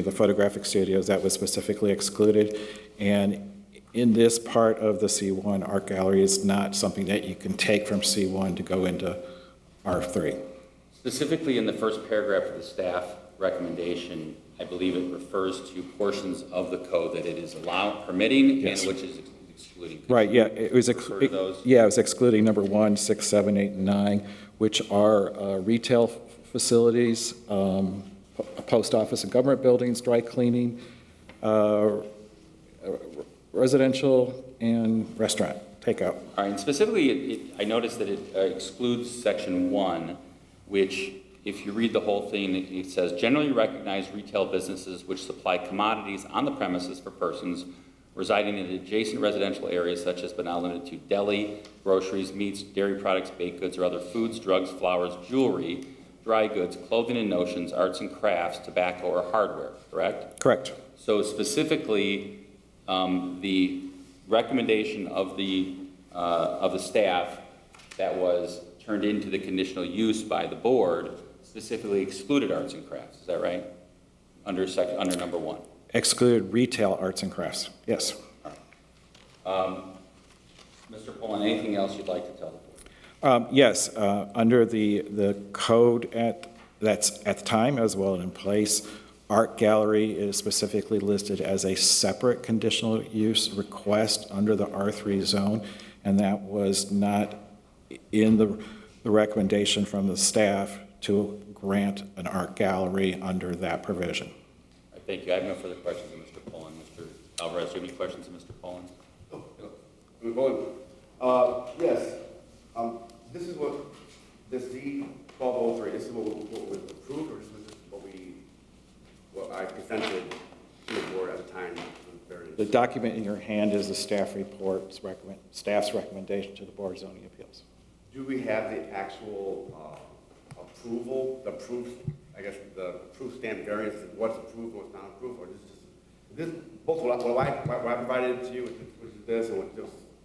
the photographic studios, that was specifically excluded. And in this part of the C1, art gallery is not something that you can take from C1 to go into R3. Specifically in the first paragraph of the staff recommendation, I believe it refers to portions of the code that it is permitting Yes. and which is excluding. Right, yeah, it was, Refer to those. yeah, it was excluding number 1, 6, 7, 8, and 9, which are retail facilities, a post office and government buildings, dry cleaning, residential, and restaurant takeout. All right, and specifically, I noticed that it excludes section 1, which, if you read the whole thing, it says, generally recognized retail businesses which supply commodities on the premises for persons residing in adjacent residential areas such as but not limited to deli, groceries, meats, dairy products, baked goods, or other foods, drugs, flowers, jewelry, dry goods, clothing and notions, arts and crafts, tobacco, or hardware, correct? Correct. So specifically, the recommendation of the staff that was turned into the conditional use by the board specifically excluded arts and crafts, is that right? Under number 1. Excluded retail arts and crafts, yes. Mr. Pullen, anything else you'd like to tell the board? Yes, under the code that's at the time as well and in place, art gallery is specifically listed as a separate conditional use request under the R3 zone, and that was not in the recommendation from the staff to grant an art gallery under that provision. All right, thank you. I have no further questions of Mr. Pullen. Mr. Alvarez, do you have any questions of Mr. Pullen? Yes, this is what, this D1203, this is what was approved, or this was just what I presented to the board at the time? The document in your hand is the staff report's staff's recommendation to the Board of Zoning Appeals. Do we have the actual approval, the proof, I guess, the proof stamp variance, what's approved, what's not approved, or this both what I provided to you, which is this, and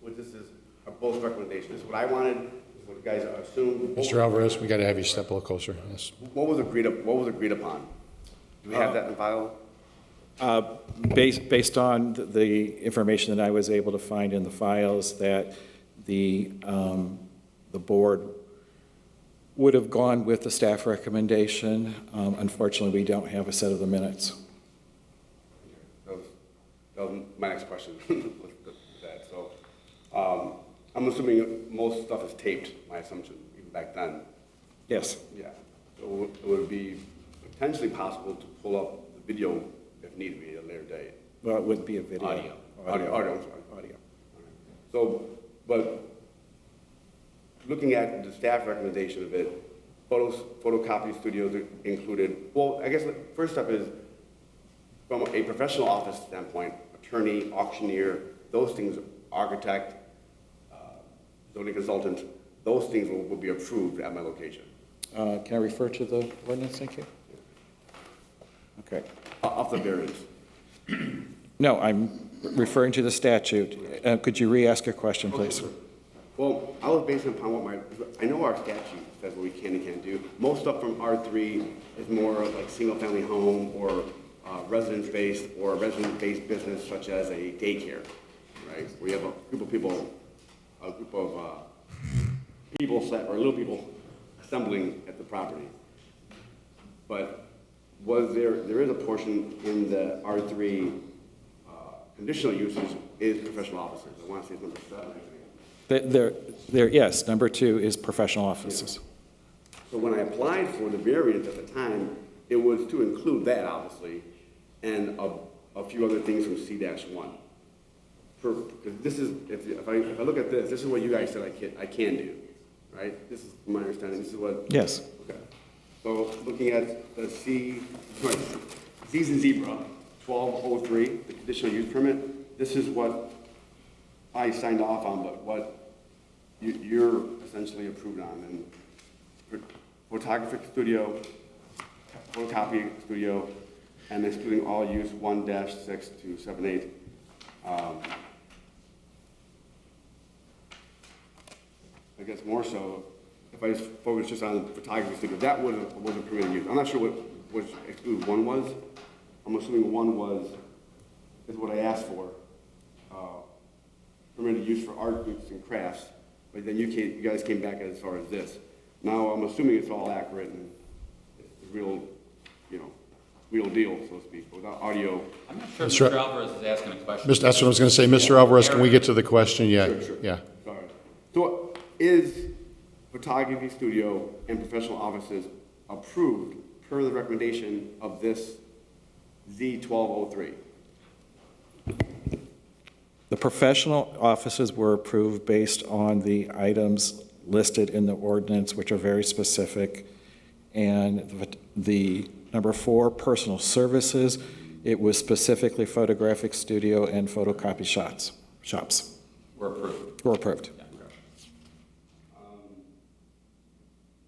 what this is, are both recommendations. This is what I wanted, this is what you guys assumed. Mr. Alvarez, we got to have you step a little closer. Yes. What was agreed upon? Do we have that in file? Based on the information that I was able to find in the files, that the board would have gone with the staff recommendation. Unfortunately, we don't have a set of the minutes. That was my next question. That. So, I'm assuming most stuff is taped, my assumption, even back then. Yes. Yeah. So it would be potentially possible to pull up the video if need be at a later date. Well, it wouldn't be a video. Audio, I'm sorry. Audio. So, but looking at the staff recommendation of it, photocopy studios are included. Well, I guess the first step is from a professional office standpoint, attorney, auctioneer, those things, architect, zoning consultant, those things will be approved at my location. Can I refer to the ordinance? Thank you. Okay. Off the variance. No, I'm referring to the statute. Could you re-ask your question, please? Okay. Well, I was basing upon what I know our statute says what we can and can't do. Most stuff from R3 is more like single-family home or residence-based or resident-based business such as a daycare, right? Where you have a group of people or little people assembling at the property. But there is a portion in the R3 conditional uses is professional officers. I want to say it's number 7. Yes, number 2 is professional offices. Yeah. So when I applied for the variance at the time, it was to include that, obviously, and a few other things from C-1. Because this is, if I look at this is what you guys said I can do, right? This is my understanding. This is what. Yes. Okay. So looking at the Z's and Zebra, 1203, the conditional use permit. This is what I signed off on, but what you're essentially approved on. And photographic studio, photocopy studio, and excluding all use 1-6 to 7-8. I guess more so, if I just focus just on photography studio, that wasn't permitted use. I'm not sure what exclude 1 was. I'm assuming 1 is what I asked for. Permitted use for art groups and crafts, but then you guys came back as far as this. Now, I'm assuming it's all accurate and it's the real, real deal, so to speak, but without audio. I'm not sure if Mr. Mr. Alvarez is asking a question. That's what I was going to say. Mr. Alvarez, can we get to the question yet? Sure. Yeah. Sorry. So is photography studio and professional offices approved per the recommendation of this Z1203? The professional offices were approved based on the items listed in the ordinance, which are very specific. And the number 4, personal services, it was specifically photographic studio and photocopy shops. We're approved. Were approved.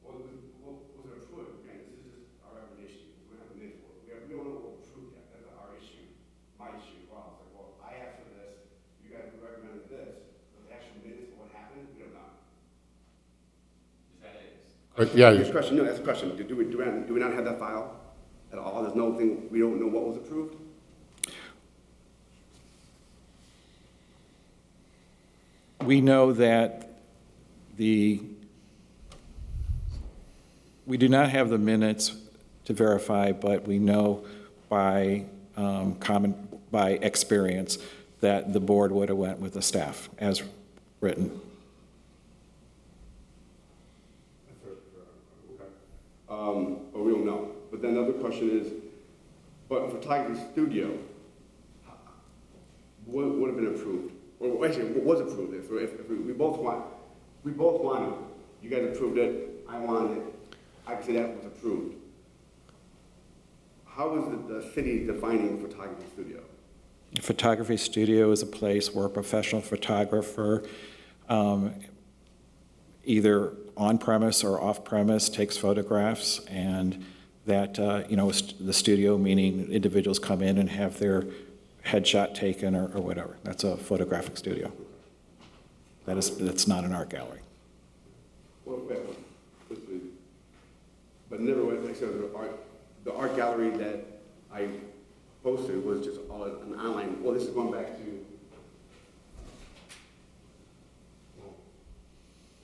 Was it approved? Again, this is just our recommendation. We don't have a minute for it. We don't know what was approved yet. That's our issue, my issue. Well, I was like, well, I asked for this, you guys recommended this, but the actual minutes of what happened, we don't know. Yeah. This question, no, that's a question. Do we not have that file at all? There's no thing, we don't know what was approved? We know that we do not have the minutes to verify, but we know by by experience that the board would have went with the staff as written. But we don't know. But then the other question is, but a photography studio, what would have been approved? Or actually, what was approved? If we both want it. You guys approved it, I wanted it. I can say that was approved. How is the city defining photography studio? A photography studio is a place where a professional photographer, either on-premise or off-premise, takes photographs, and that, the studio, meaning individuals come in and have their headshot taken or whatever. That's a photographic studio. That's not an art gallery. Well, but never, like I said, the art gallery that I posted was just all an online, well, this is going back to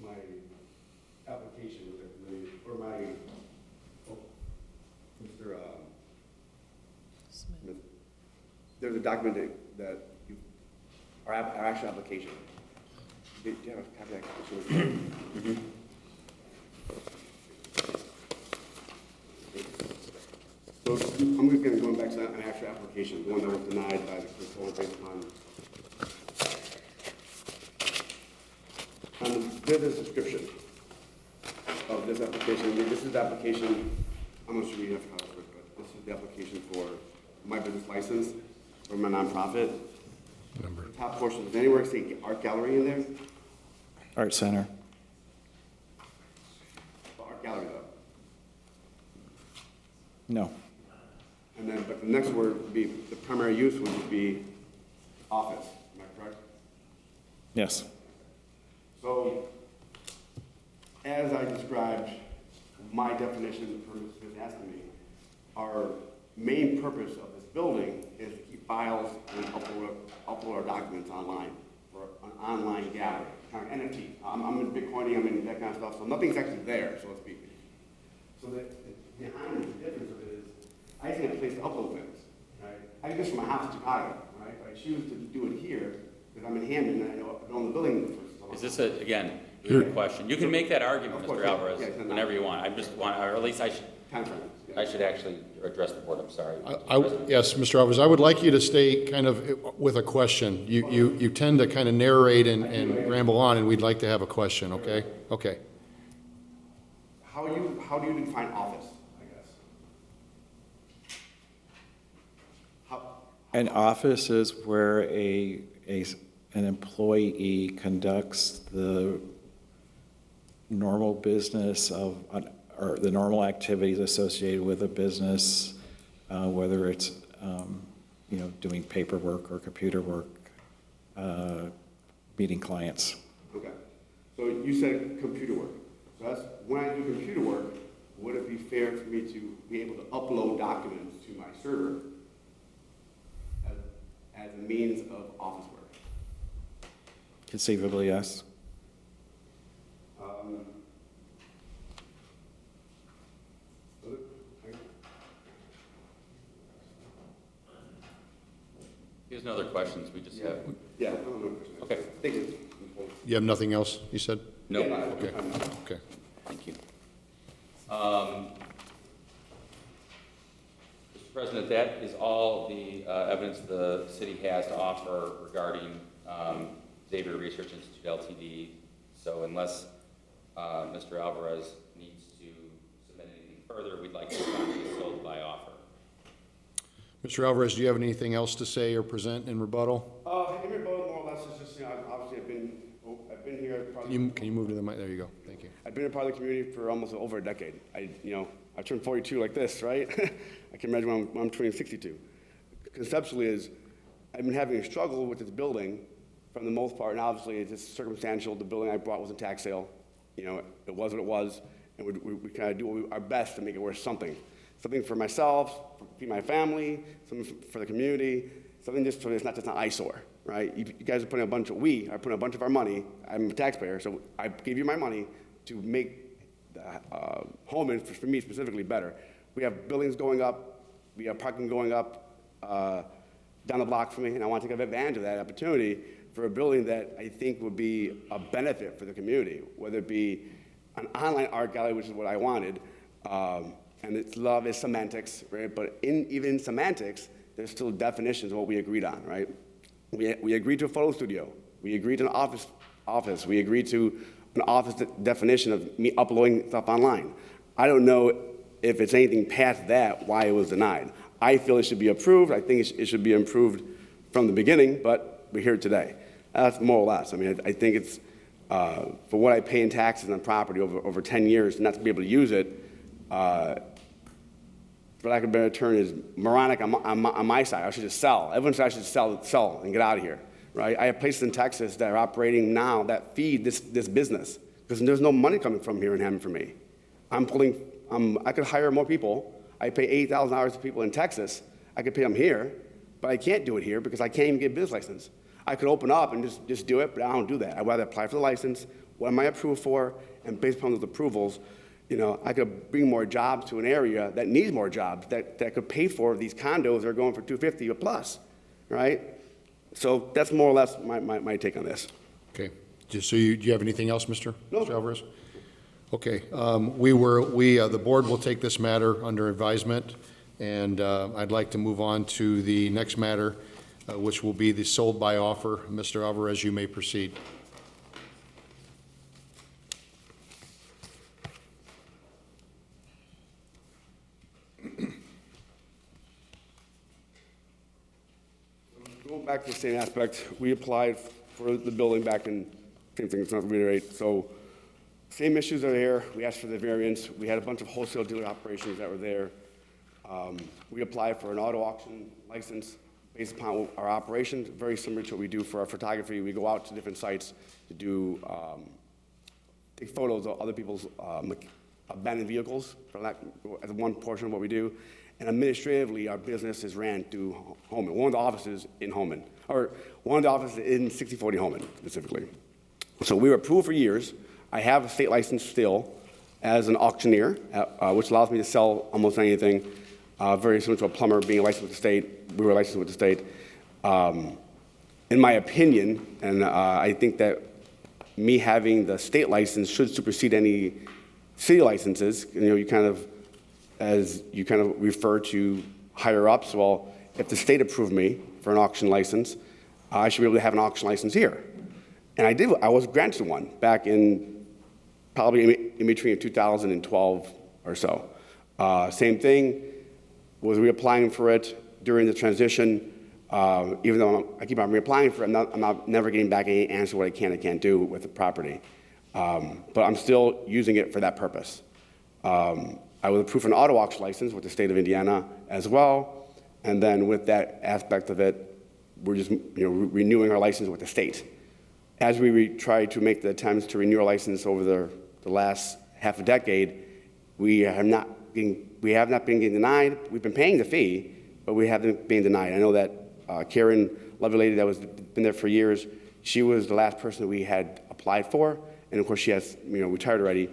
my application or my, Mr. Smith. There's a document that you, our actual application. Do you have a copy of that application? So I'm just going to go back to an actual application, the one that was denied by the controller based on the description of this application. This is the application, I'm not sure you have copies of it, but this is the application for my business license for my nonprofit. The top portion, does anywhere say art gallery in there? Art center. The art gallery though. No. And then, but the next word would be, the primary use would be office, am I correct? Yes. So, as I described, my definition, the person who's asking me, our main purpose of this building is to keep files and upload our documents online, for an online gallery, kind of NFT. I'm in Bitcoining, I'm in that kind of stuff, so nothing's actually there, so to speak. So behind the difference of it is, I just need a place to upload things, right? I do this from my house in Chicago, right? But I choose to do it here because I'm in Hammond and I own the building for so long. Is this again, a question? You can make that argument, Mr. Alvarez, whenever you want. I just want, or at least I should actually address the board, I'm sorry. Yes, Mr. Alvarez, I would like you to stay kind of with a question. You tend to kind of narrate and ramble on, and we'd like to have a question, okay? Okay. How do you define office, I guess? An office is where an employee conducts the normal business of, or the normal activities associated with a business, whether it's, doing paperwork or computer work, meeting clients. Okay. So you said computer work. So that's, when I do computer work, would it be fair for me to be able to upload documents to my server as a means of office work? Conceivably, yes. there's no other questions, we just have. Yeah. I don't know. Okay. Thank you. You have nothing else, you said? No. Okay, okay. Thank you. Mr. President, that is all the evidence the city has to offer regarding Xavier Research Institute LTD. So unless Mr. Alvarez needs to submit anything further, we'd like to move on to the sold by offer. Mr. Alvarez, do you have anything else to say or present in rebuttal? In rebuttal, more or less, it's just, obviously I've been here probably. Can you move to the mic? There you go. Thank you. I've been a part of the community for almost over a decade. I turned 42 like this, right? I can imagine when I'm turning 62. Conceptually I've been having a struggle with this building from the most part, and obviously it's just circumstantial. The building I bought was a tax sale. It was what it was, and we kind of do our best to make it worth something. Something for myself, for my family, something for the community, something just so it's not just an eyesore, right? You guys are putting we are putting a bunch of our money. I'm a taxpayer, so I gave you my money to make Hammond, for me specifically, better. We have buildings going up, we have parking going up down the block from me, and I want to take advantage of that opportunity for a building that I think would be a benefit for the community, whether it be an online art gallery, which is what I wanted, and its love is semantics, right? But even in semantics, there's still definitions of what we agreed on, right? We agreed to a photo studio. We agreed to an office. We agreed to an office definition of me uploading stuff online. I don't know if it's anything past that, why it was denied. I feel it should be approved. I think it should be improved from the beginning, but we're here today. That's more or less. I mean, I think it's, for what I pay in taxes on property over 10 years, not to be able to use it, for lack of a better term, is moronic on my side. I should just sell. Everyone said I should sell and get out of here, right? I have places in Texas that are operating now that feed this business because there's no money coming from here in Hammond for me. I could hire more people. I pay $80,000 to people in Texas. I could pay them here, but I can't do it here because I can't even get a business license. I could open up and just do it, but I don't do that. I'd rather apply for the license, what am I approved for, and based upon those approvals, I could bring more jobs to an area that needs more jobs, that could pay for these condos that are going for $250 or plus, right? So that's more or less my take on this. Okay. Do you have anything else, Mr. Alvarez? Okay. The board will take this matter under advisement, and I'd like to move on to the next matter, which will be the sold by offer. Mr. Alvarez, you may proceed. Going back to the same aspect, we applied for the building back in, same thing, it's not to reiterate. So same issues are there. We asked for the variance. We had a bunch of wholesale dealer operations that were there. We applied for an auto auction license based upon our operations, very similar to what we do for our photography. We go out to different sites to do, take photos of other people's abandoned vehicles. As one portion of what we do. And administratively, our business is ran through Hammond, one of the offices in Hammond, or one of the offices in 6040 Hammond specifically. So we were approved for years. I have a state license still as an auctioneer, which allows me to sell almost anything, very similar to a plumber being licensed with the state. We were licensed with the state. In my opinion, and I think that me having the state license should supersede any city licenses. You kind of refer to higher ups. Well, if the state approved me for an auction license, I should be able to have an auction license here. And I did. I was granted one back in probably in between 2012 or so. Same thing, was reapplying for it during the transition. Even though I keep on reapplying for it, I'm never getting back any answer what I can and can't do with the property. But I'm still using it for that purpose. I was approved for an auto auction license with the state of Indiana as well. And then with that aspect of it, we're just renewing our license with the state. As we try to make the attempts to renew our license over the last half a decade, we have not been getting denied. We've been paying the fee, but we haven't been denied. I know that Karen, lovely lady that was been there for years, she was the last person that we had applied for, and of course she has retired already.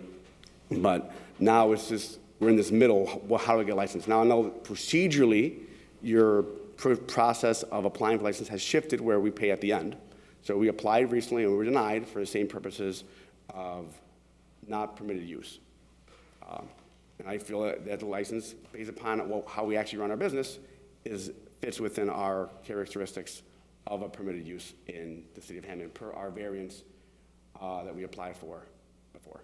But now it's just we're in this middle. Well, how do we get licensed? Now I know that procedurally, you're process of applying for license has shifted where we pay at the end. So we applied recently and we were denied for the same purposes of not permitted use. And I feel that the license, based upon how we actually run our business, fits within our characteristics of a permitted use in the city of Hammond per our variance that we applied for before.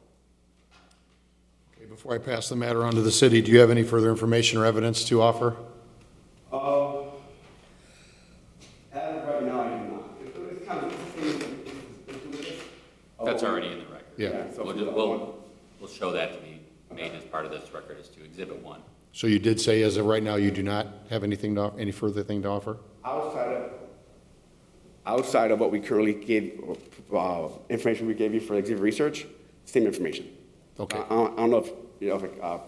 Okay, before I pass the matter on to the city, do you have any further information or evidence to offer? As of right now, I do not. It's kind of, That's already in the record. Yeah. so We'll show that to be made as part of this record as to Exhibit 1. So you did say as of right now, you do not have anything any further thing to offer? Outside of what we currently gave, information we gave you for exhibit research, same information. Okay. I don't know if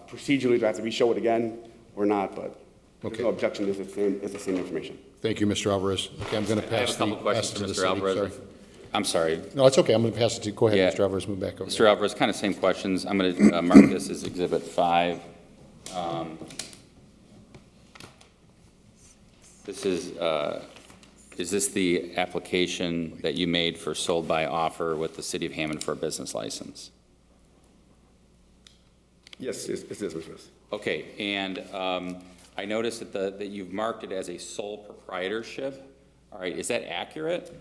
procedurally do I have to re-show it again or not, but there's Okay. no objection, it's the same information. Thank you, Mr. Alvarez. Okay, I'm going to I have pass a couple questions pass for it to the Mr. city. Alvarez. Sorry. I'm sorry. No, it's okay. I'm going to pass it to, go ahead, Yeah. Mr. Alvarez, move back over. Mr. Alvarez, kind of same questions. I'm going to mark this as Exhibit 5. This is this the application that you made for sold by offer with the City of Hammond for a business license? Yes, it's this, Mr. Smith. Okay, and I noticed that you've marked it as a sole proprietorship. All right, is that accurate?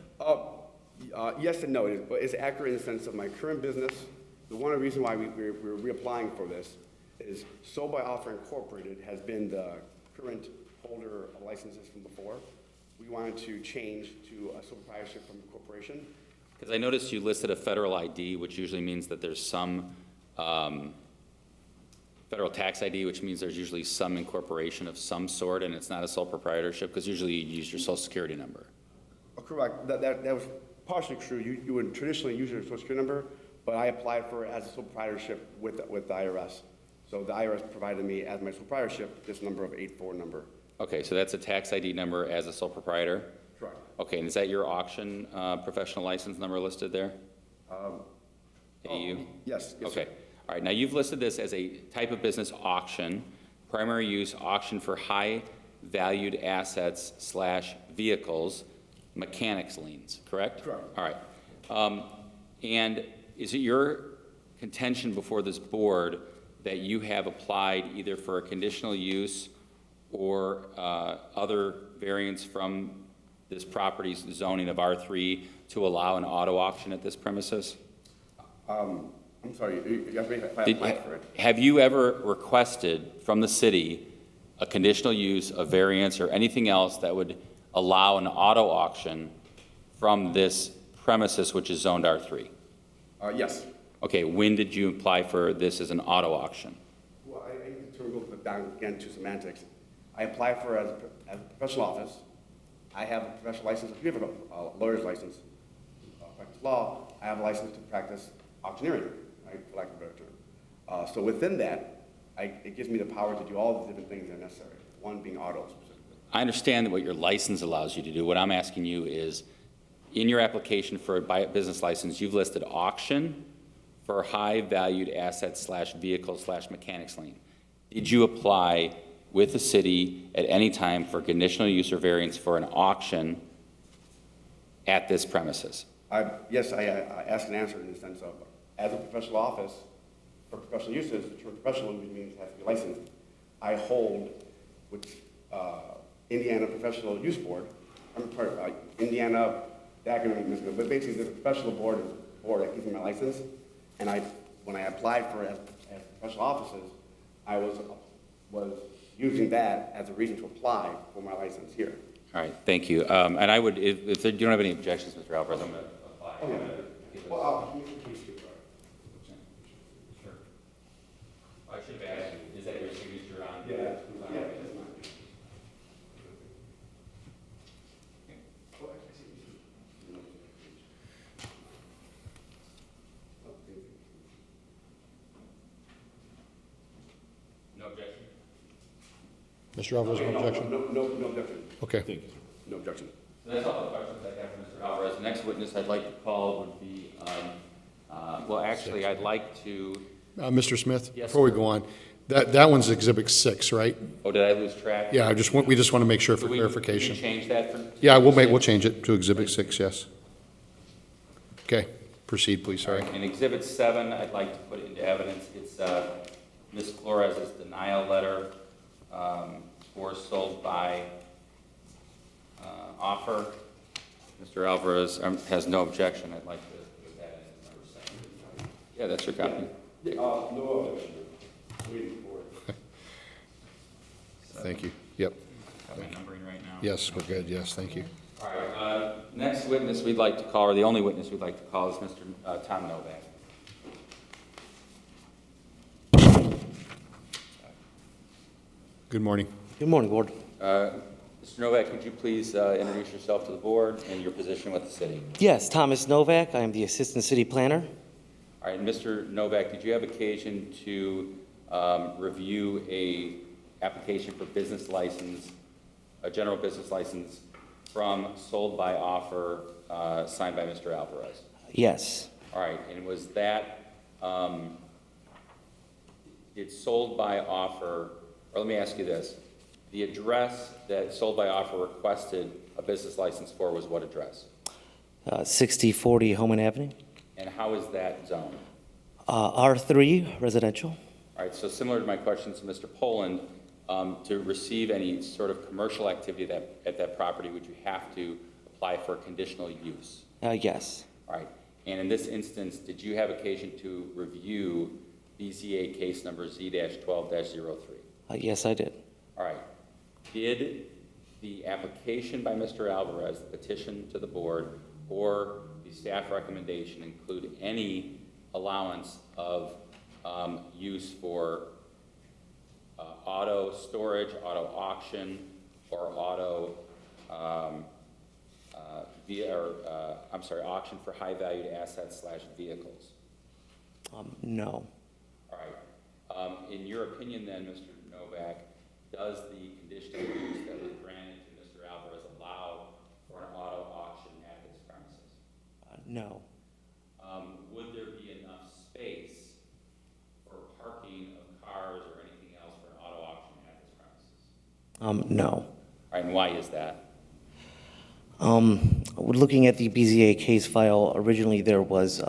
Yes and no, but it's accurate in the sense of my current business. The one reason why we're reapplying for this is Sold by Offer Incorporated has been the current holder of licenses from before. We wanted to change to a sole proprietorship from a corporation. Because I noticed you listed a federal ID, which usually means that there's some federal tax ID, which means there's usually some incorporation of some sort, and it's not a sole proprietorship, because usually you use your social security number. Correct. That was partially true. You would traditionally use your social security number, but I applied for it as a sole proprietorship with the IRS. So the IRS provided me as my sole proprietorship this number of 84 number. Okay, so that's a tax ID number as a sole proprietor? Correct. Okay, and is that your auction professional license number listed there? AU? Yes. Yes, Okay. sir. All right, now you've listed this as a type of business auction, primary use auction for high-valued assets / vehicles, mechanics liens, correct? Correct. All right. And is it your contention before this board that you have applied either for a conditional use or other variance from this property's zoning of R3 to allow an auto auction at this premises? I'm sorry, you asked me if I applied for it. Have you ever requested from the city a conditional use, a variance, or anything else that would allow an auto auction from this premises, which is zoned R3? Yes. Okay, when did you apply for this as an auto auction? Well, I need to go down again to semantics. I applied for it as a professional office. I have a professional license. We have a lawyer's license, practice law. I have a license to practice auctioneering, right, for lack of a better term. So within that, it gives me the power to do all the different things that are necessary, one being auto specifically. I understand what your license allows you to do. What I'm asking you is, in your application for a business license, you've listed auction for high-valued assets / vehicles / mechanics lien. Did you apply with the city at any time for conditional use or variance for an auction at this premises? Yes, I asked and answered in the sense of, as a professional office, for professional uses, the term professional means it has to be licensed. I hold with Indiana Professional Use Board, Indiana, the acronym is good, but basically there's a professional board that gives me my license. And when I applied for it as professional offices, I was using that as a reason to apply for my license here. All right, thank you. And I would, if you don't have any objections, Mr. Alvarez, I'm going to apply. Well, Sure. I should have asked you, is that your signature on? yeah. No objection? Mr. Alvarez, no objection? No objection. Okay. No objection. That's all the questions I have for Mr. Alvarez. The next witness I'd like to call would be, well, actually, I'd like to, Mr. Smith? Yes, Before we sir. go on, That one's Exhibit 6, right? Oh, did I lose track? Yeah, we just want to make sure for Could we clarification. change that for? Yeah, we'll change it to Exhibit 6, yes. Okay, proceed, please, sorry. In Exhibit 7, I'd like to put into evidence, it's Ms. Flores's denial letter for sold by offer. Mr. Alvarez has no objection. I'd like to put that in number 7. Yeah, that's your copy. No objection. Waiting for it. Thank you. Yep. Got my numbering right now? Yes, we're good, yes, thank you. All right, next witness we'd like to call, or the only witness we'd like to call, is Mr. Tom Novak. Good morning. Good morning, Board. Mr. Novak, could you please introduce yourself to the board and your position with the city? Yes, Thomas Novak. I am the Assistant City Planner. All right, Mr. Novak, did you have occasion to review a application for business license, a general business license from sold by offer signed by Mr. Alvarez? Yes. All right, and was that, did sold by offer, or let me ask you this, the address that sold by offer requested a business license for was what address? 6040 Homan Avenue. And how is that zoned? R3 residential. All right, so similar to my question to Mr. Poland, to receive any sort of commercial activity at that property, would you have to apply for conditional use? Yes. All right, and in this instance, did you have occasion to review BZA case number Z-12-03? Yes, I did. All right, did the application by Mr. Alvarez, the petition to the board, or the staff recommendation include any allowance of use for auto storage, auto auction, or auto, auction for high-valued assets / vehicles? No. All right. In your opinion then, Mr. Novak, does the conditional use that was granted to Mr. Alvarez allow for an auto auction at his premises? No. Would there be enough space for parking of cars or anything else for an auto auction at his premises? No. All right, and why is that? Looking at the BZA case file, originally there was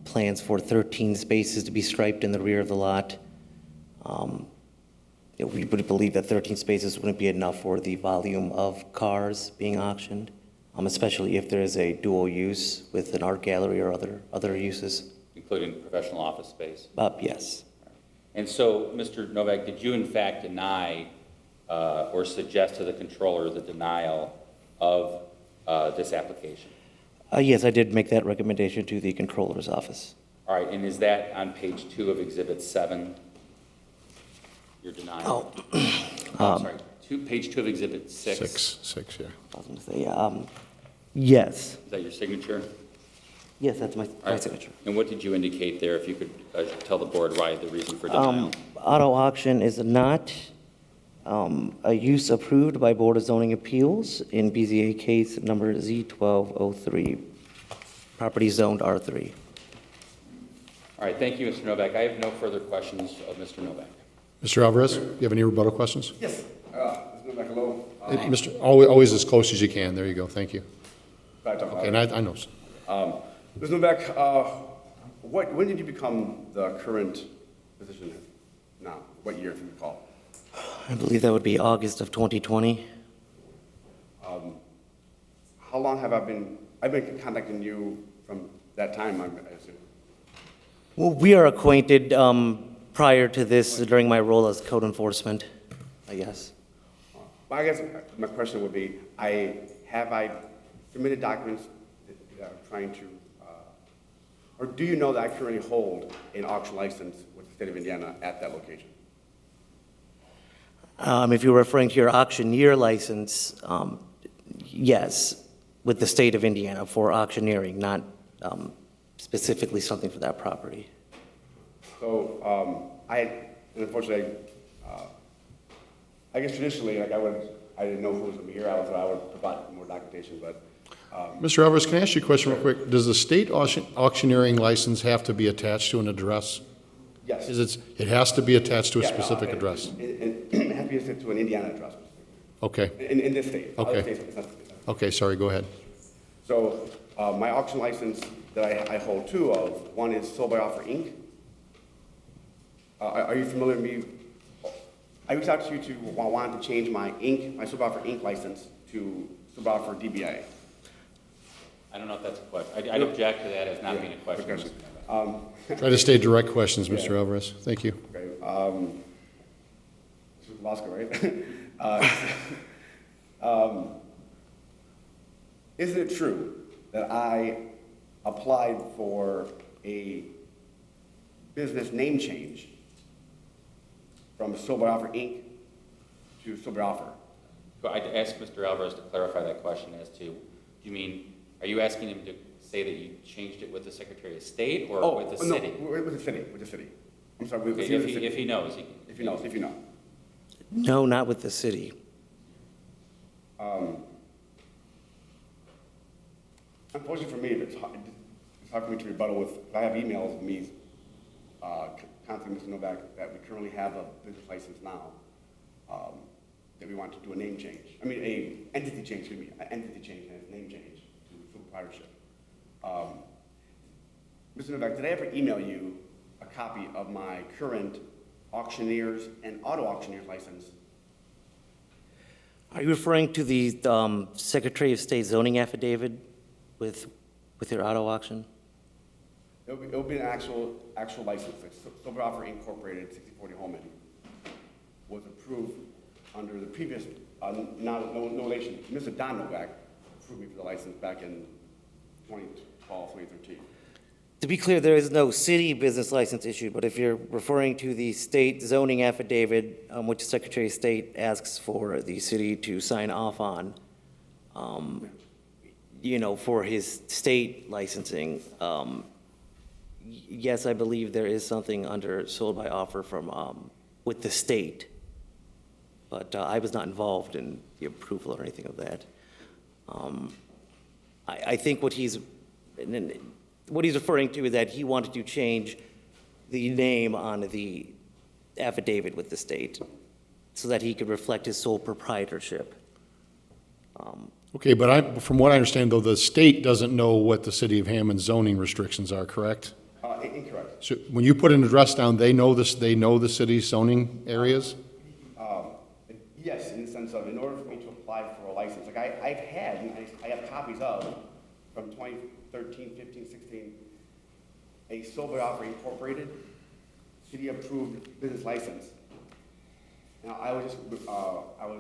plans for 13 spaces to be striped in the rear of the lot. We would believe that 13 spaces wouldn't be enough for the volume of cars being auctioned, especially if there is a dual use with an art gallery or other uses. Including professional office space? Yes. And so, Mr. Novak, did you in fact deny or suggest to the controller the denial of this application? Yes, I did make that recommendation to the controller's office. All right, and is that on page 2 of Exhibit 7, your denial? I'm sorry, page 2 of Exhibit 6? Six, yeah. I was going to say, yes. Is that your signature? Yes, that's my All right. signature. And what did you indicate there, if you could tell the board why the reason for denial? Auto auction is not a use approved by Board of Zoning Appeals in BZA case number Z1203, property zoned R3. All right, thank you, Mr. Novak. I have no further questions of Mr. Novak. Mr. Alvarez, you have any rebuttal questions? Yes. Mr. Novak, hello. Mr., always as close as you can. There you go. Thank you. Okay, and I know. Mr. Novak, when did you become the current position now? What year, if you recall? I believe that would be August of 2020. How long have I've been contacting you from that time, I assume? Well, we are acquainted prior to this during my role as code enforcement, I guess. Well, I guess my question would be, have I submitted documents that are trying to, or do you know that I currently hold an auction license with the state of Indiana at that location? If you're referring to your auctioneer license, yes, with the state of Indiana for auctioneering, not specifically something for that property. So, unfortunately, I guess traditionally, like I didn't know who was going to be here, I would provide more documentation, but. Mr. Alvarez, can I ask you a question real quick? Does the state auctioneering license have to be attached to an address? Yes. It has to be attached to a Yeah, specific address? It has to be attached to an Indiana address, Okay, in this state. Other Okay. states, it's not. okay, sorry, go ahead. So my auction license that I hold two of, one is Sold by Offer Inc. Are you familiar with me? I reached out to you to want to change my Sold by Offer Inc. license to Sold by Offer DBA. I don't know if that's a question. I'd object to that as not being a question. Good question. Try to stay direct questions, Mr. Alvarez. Thank you. Okay, this is Vasco, right? Is it true that I applied for a business name change from Sold by Offer Inc. to Sold by Offer? But I'd ask Mr. Alvarez to clarify that question as to, are you asking him to say that you changed it with the Secretary of State or with the city? No, with the city. I'm sorry, with Okay, the city. if he knows. If you know. No, not with the city. Unfortunately for me, it's hard for me to rebuttal with, I have emails of me contacting Mr. Novak that we currently have a business license now, that we want to do a name change. An entity change and a name change to sole proprietorship. Mr. Novak, did I ever email you a copy of my current auctioneers and auto auctioneers license? Are you referring to the Secretary of State zoning affidavit with your auto auction? It'll be an actual license. Like Sold by Offer Incorporated, 6040 Holman, was approved under the previous, no relation. Mr. Don Novak approved me for the license back in 2012, 2013. To be clear, there is no city business license issued, but if you're referring to the state zoning affidavit, which the Secretary of State asks for the city to sign off on, for his state licensing, yes, I believe there is something under Sold by Offer from, with the state, but I was not involved in the approval or anything of that. I think what he's referring to is that he wanted to change the name on the affidavit with the state so that he could reflect his sole proprietorship. Okay, but from what I understand, though, the state doesn't know what the city of Hammond's zoning restrictions are, correct? Incorrect. So when you put an address down, they know the city's zoning areas? Yes, in the sense of, in order for me to apply for a license, like I have copies of, from 2013, 15, 16, a Sold by Offer Incorporated, city-approved business license. Now, I was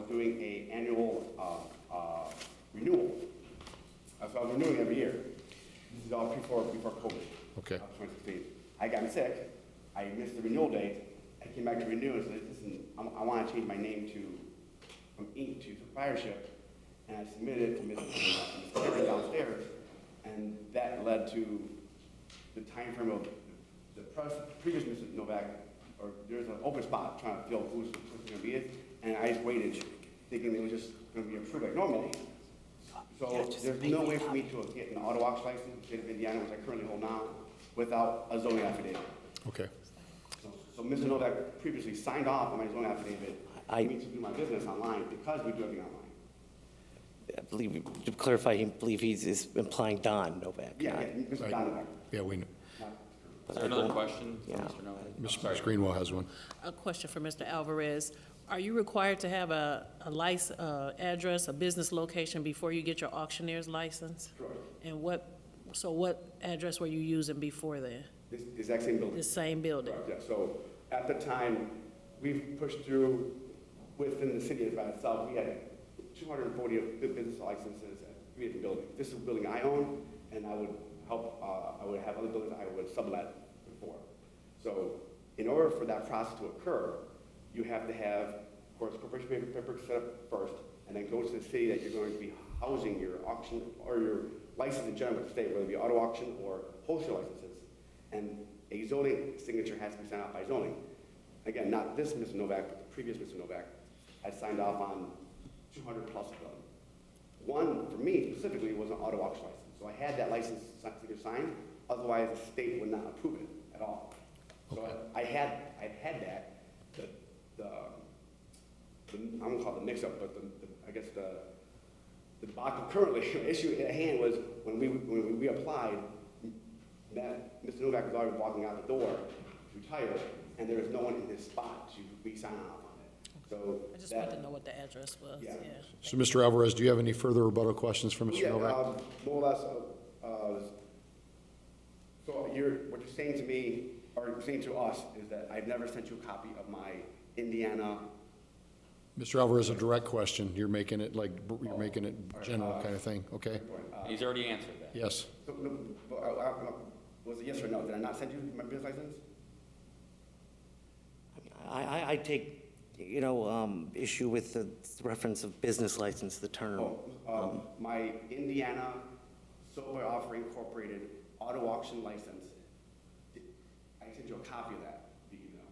doing a annual renewal. So I was renewing every year. This is all before COVID. Okay. 2016. I got sick. I missed the renewal date. I came back to renew and said, listen, I want to change my name from Inc. to proprietorship. And I submitted it to Ms. Karen downstairs. And that led to the time frame of the previous Mr. Novak, or there's an open spot trying to fill who's going to be it. And I just waited, thinking it was just going to be approved like normally. So there's no way for me to get an auto auction license in the state of Indiana, which I currently hold now, without a zoning affidavit. Okay. So Mr. Novak previously signed off on my zoning affidavit for me to do my business online because we do everything online. I believe, to clarify, I believe he's implying Don Novak. Yeah, Mr. Don Novak. Yeah, we know. Is there another question? Yeah. Ms. Greenwell has one. A question for Mr. Alvarez. Are you required to have a address, a business location before you get your auctioneer's license? Correct. And what address were you using before then? This exact same building. The same building? Correct, yeah. So at the time, we've pushed through within the city by itself. We had 240 business licenses at 3 different buildings. This is a building I own, and I would help, I would have other buildings I would sublet before. So in order for that process to occur, you have to have, of course, corporation paperwork set up first, and then go to the city that you're going to be housing your auction or your license in general with the state, whether it be auto auction or wholesale licenses. And a zoning signature has to be signed off by zoning. Again, not this Mr. Novak, but the previous Mr. Novak had signed off on 200 plus of them. One, for me specifically, was an auto auction license. So I had that license signature signed, otherwise the state would not approve it at all. So I had that, I'm gonna call it the mix-up, but I guess the debacle currently, the issue at hand was when we applied, that Mr. Novak was already walking out the door to retire, and there was no one in his spot to re-sign off on it. So I just wanted to know what the address was, yeah. So, Mr. Alvarez, do you have any further rebuttal questions for Mr. Novak? More or less, so what you're saying to me, or you're saying to us, is that I've never sent you a copy of my Indiana. Mr. Alvarez, a direct question. You're making it like, you're making it general kind of thing, okay? He's already answered that. Yes. So, was it yes or no? Did I not send you my business license? I take, issue with the reference of business license, the term. My Indiana Solar Offer Incorporated auto auction license, I sent you a copy of that via email.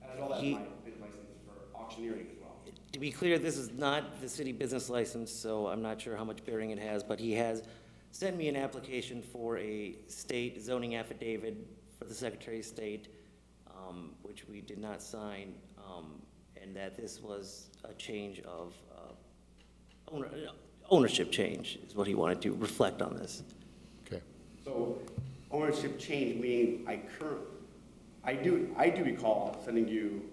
As well as my business license for auctioneering as well. To be clear, this is not the city business license, so I'm not sure how much bearing it has, but he has sent me an application for a state zoning affidavit for the Secretary of State, which we did not sign, and that this was a change of ownership change is what he wanted to reflect on this. Okay. So ownership change meaning I do recall sending you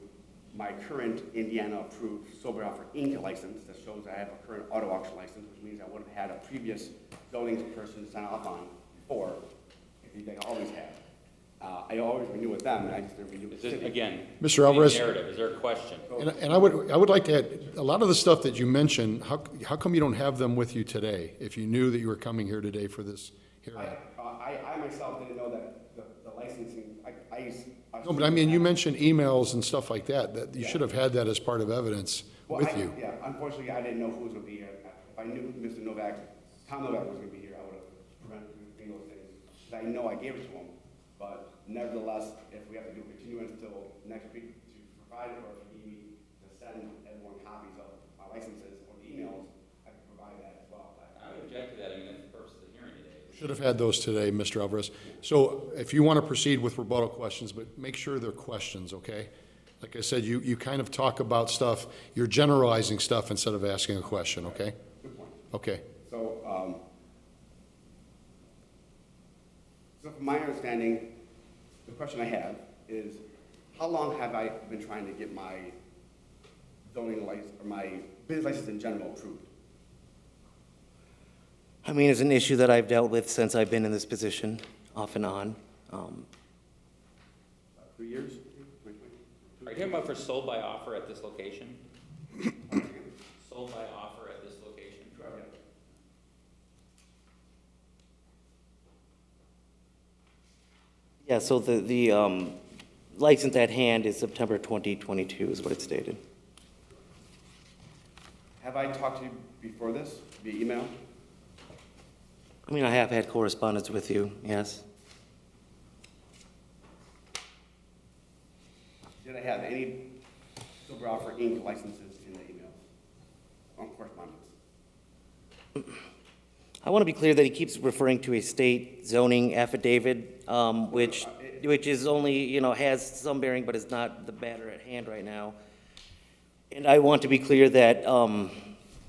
my current Indiana approved sober offer Inc. license that shows I have a current auto auction license, which means I would have had a previous zoning person sign off on before, if they always have. I always renew with them, and I just never renew with the city. Again, Mr. Alvarez. narrative, is there a question? And I would like to add, a lot of the stuff that you mentioned, how come you don't have them with you today, if you knew that you were coming here today for this hearing? I myself didn't know that the licensing, No, but I mean, you mentioned emails and stuff like that you should have had that as part of evidence with you. Yeah, unfortunately, I didn't know who was going to be here. If I knew Mr. Novak, Tom Novak was going to be here, I would have prevented those things. I know I gave it to him, but nevertheless, if we have to do continuance until next week to provide it, or if you need me to send everyone copies of my licenses or the emails, I can provide that as well. I would object to that, I mean, that's the purpose of the hearing today. Should have had those today, Mr. Alvarez. So if you want to proceed with rebuttal questions, but make sure they're questions, okay? Like I said, you kind of talk about stuff, you're generalizing stuff instead of asking a question, okay? Good point. Okay. So from my understanding, the question I have is, how long have I been trying to get my zoning license, or my business license in general approved? I mean, it's an issue that I've dealt with since I've been in this position, off and on. 3 years? Are you talking about for sold by offer at this location? Sold by offer at this location? Correct. Yeah, so the license at hand is September 2022 is what it stated. Have I talked to you before this, via email? I mean, I have had correspondence with you, yes. Did I have any Silver Offer Inc. licenses in the emails on correspondence? I want to be clear that he keeps referring to a state zoning affidavit, which is only, has some bearing, but is not the matter at hand right now. And I want to be clear that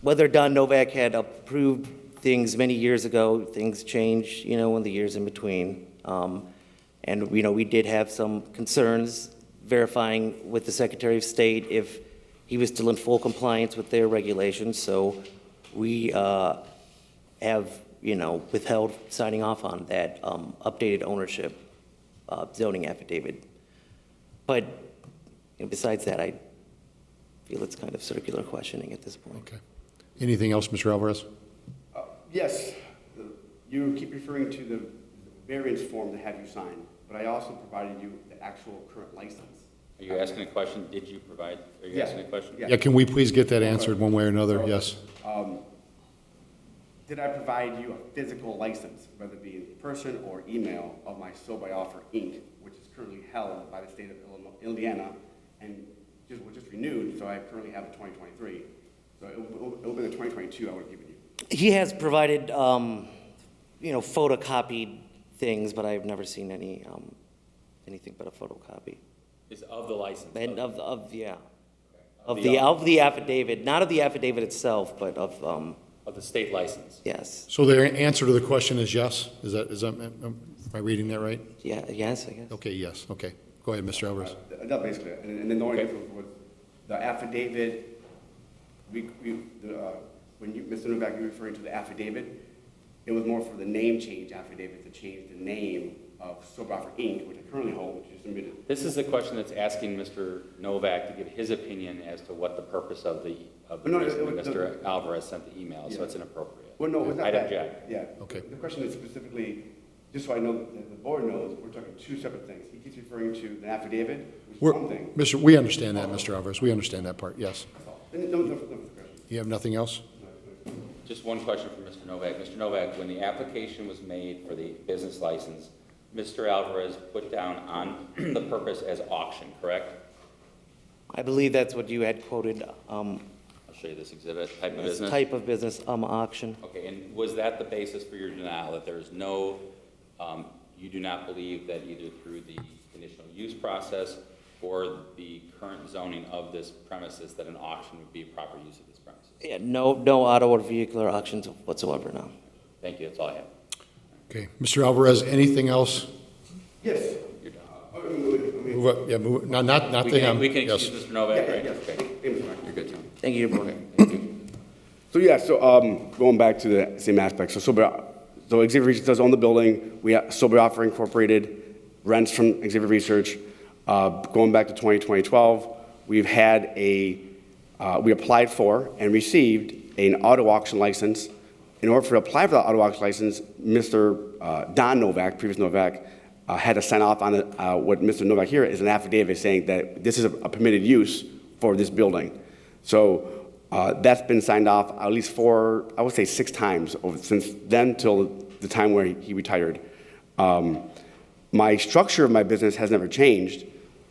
whether Don Novak had approved things many years ago, things change, in the years in between. And, we did have some concerns verifying with the Secretary of State if he was still in full compliance with their regulations. So we have, withheld signing off on that updated ownership zoning affidavit. But besides that, I feel it's kind of circular questioning at this point. Okay. Anything else, Mr. Alvarez? Yes. You keep referring to the variance form to have you sign, but I also provided you the actual current license. Are you asking a question? Did you provide, are you asking a question? Yeah, can we please get that answered one way or another? Yes. Did I provide you a physical license, whether it be in person or email, of my Sold by Offer Inc., which is currently held by the state of Indiana, and was just renewed, so I currently have a 2023. So it will be the 2022 I would have given you. He has provided, photocopied things, but I've never seen any anything but a photocopy. Is of the license? And yeah. Of the- Of the affidavit, not of the affidavit itself, but of, Of the state license? yes. So their answer to the question is yes? Am I reading that right? Yeah, yes, I guess. Okay, yes, okay. Go ahead, Mr. Alvarez. That's basically it. And then the only difference was the affidavit, when you, Mr. Novak, you're referring to the affidavit, it was more for the name change affidavit to change the name of Sober Offer Inc., which I currently hold, which is submitted. This is the question that's asking Mr. Novak to give his opinion as to what the purpose of the No, reason it that was Mr. Alvarez sent the email, so Yeah. it's inappropriate. Well, no, it's not I'd that. object. Yeah. Okay. The question is specifically, just so I know that the board knows, we're talking two separate things. He keeps referring to the affidavit, which is one thing. We understand that, Mr. Alvarez. We understand that part, yes. No, the question. You have nothing else? Just one question for Mr. Novak. Mr. Novak, when the application was made for the business license, Mr. Alvarez put down on the purpose as auction, correct? I believe that's what you had quoted, I'll show you this exhibit, type of this business. type of business, auction. Okay, and was that the basis for your denial, that there's no, you do not believe that either through the conditional use process or the current zoning of this premises, that an auction would be proper use of this premises? Yeah, no auto or vehicular auctions whatsoever, no. Thank you, that's all I have. Okay. Mr. Alvarez, anything else? Yes. You're done. Move up, yeah, move, not We to can, him. we can Yes. excuse Mr. Novak, right? Yes. Okay, you're good, Tom. Thank you. Okay, thank you. So yeah, going back to the same aspect, so Exhibit Research does own the building. We have Sober Offer Incorporated, rents from Exhibit Research. Going back to 2012, we've had we applied for and received an auto auction license. In order to apply for the auto auction license, Mr. Don Novak, previous Novak, had to sign off on what Mr. Novak here is an affidavit saying that this is a permitted use for this building. So that's been signed off at least I would say 6 times since then till the time where he retired. My structure of my business has never changed.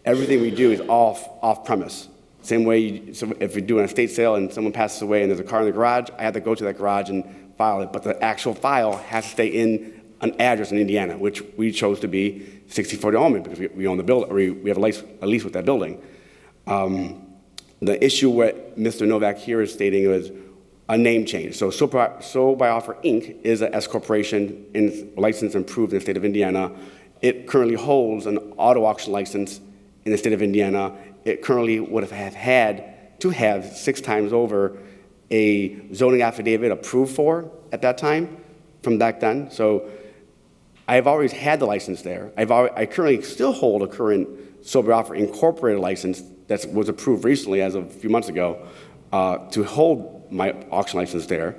Everything we do is off premise. Same way, so if we do an estate sale and someone passes away and there's a car in the garage, I have to go to that garage and file it. But the actual file has to stay in an address in Indiana, which we chose to be 6040 Allman because we own the building, or we have a lease with that building. The issue what Mr. Novak here is stating was a name change. So by Offer Inc. is an S corporation licensed and approved in the state of Indiana. It currently holds an auto auction license in the state of Indiana. It currently would have had to have 6 times over a zoning affidavit approved for at that time from back then. So I've always had the license there. I currently still hold a current Sober Offer Incorporated license that was approved recently as of a few months ago to hold my auction license there.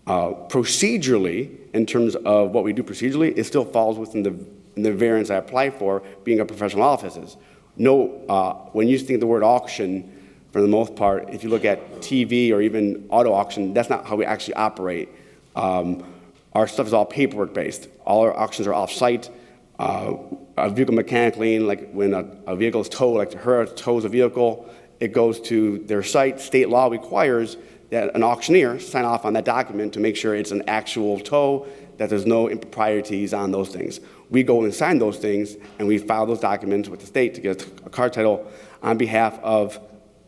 Procedurally, in terms of what we do procedurally, it still falls within the variance I apply for being a professional offices. No, when you think of the word auction, for the most part, if you look at TV or even auto auction, that's not how we actually operate. Our stuff is all paperwork based. All our auctions are off-site. A vehicle mechanic lien, like when a vehicle is towed, like her tows a vehicle, it goes to their site. State law requires that an auctioneer sign off on that document to make sure it's an actual tow, that there's no improprieties on those things. We go and sign those things, and we file those documents with the state to get a car title on behalf of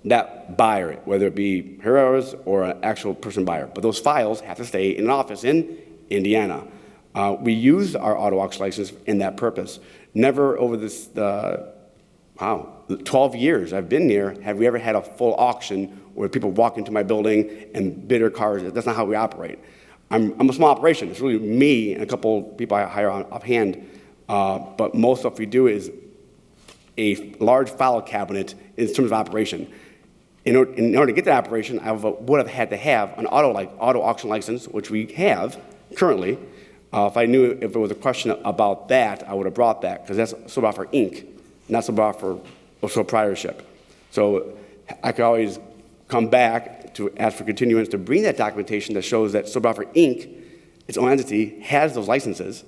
that buyer, whether it be Herrera's or an actual person buyer. But those files have to stay in an office in Indiana. We use our auto auction license in that purpose. Never over this, 12 years I've been here, have we ever had a full auction where people walk into my building and bid their cars. That's not how we operate. I'm a small operation. It's really me and a couple people I hire offhand. But most of what we do is a large file cabinet in terms of operation. In order to get that operation, I would have had to have an auto auction license, which we have currently. If I knew if there was a question about that, I would have brought that, because that's Sober Offer Inc., not Sober Offer proprietorship. So I could always come back to ask for continuance to bring that documentation that shows that Sober Offer Inc., its own entity, has those licenses.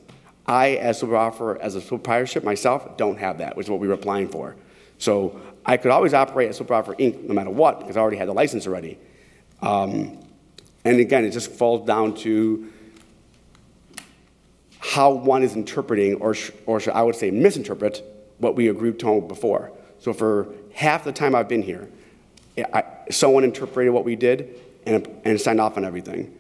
I, as Sober Offer, as a proprietorship myself, don't have that, which is what we were applying for. So I could always operate as Sober Offer Inc. no matter what, because I already had the license already. And again, it just falls down to how one is interpreting, or I would say misinterpret, what we agreed to before. So for half the time I've been here, someone interpreted what we did and signed off on everything.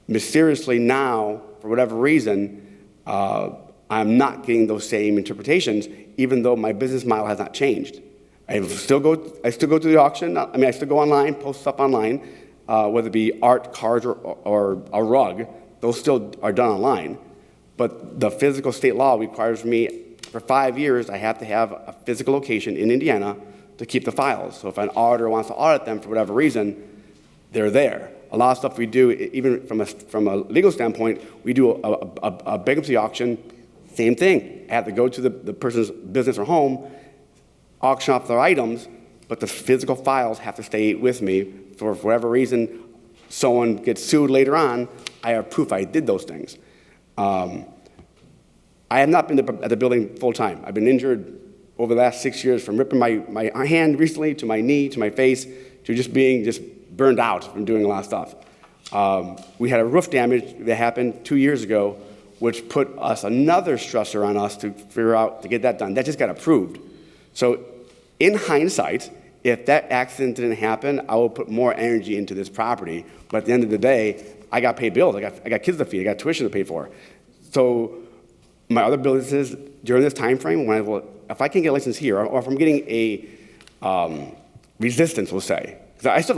Mysteriously now, for whatever reason, I'm not getting those same interpretations, even though my business model has not changed. I still go to the auction. I mean, I still go online, post stuff online, whether it be art, cards, or a rug. Those still are done online. But the physical state law requires me, for 5 years, I have to have a physical location in Indiana to keep the files. So if an auditor wants to audit them for whatever reason, they're there. A lot of stuff we do, even from a legal standpoint, we do a bankruptcy auction, same thing. I have to go to the person's business or home, auction off their items, but the physical files have to stay with me. For whatever reason, someone gets sued later on, I have proof I did those things. I have not been at the building full time. I've been injured over the last 6 years, from ripping my hand recently to my knee to my face to just being burned out from doing a lot of stuff. We had a roof damage that happened 2 years ago, which put us another stressor on us to figure out to get that done. That just got approved. So in hindsight, if that accident didn't happen, I will put more energy into this property. But at the end of the day, I got paid bills. I got kids to feed. I got tuition to pay for. So my other businesses during this time frame, if I can get a license here, or if I'm getting a resistance, we'll say, because I'm still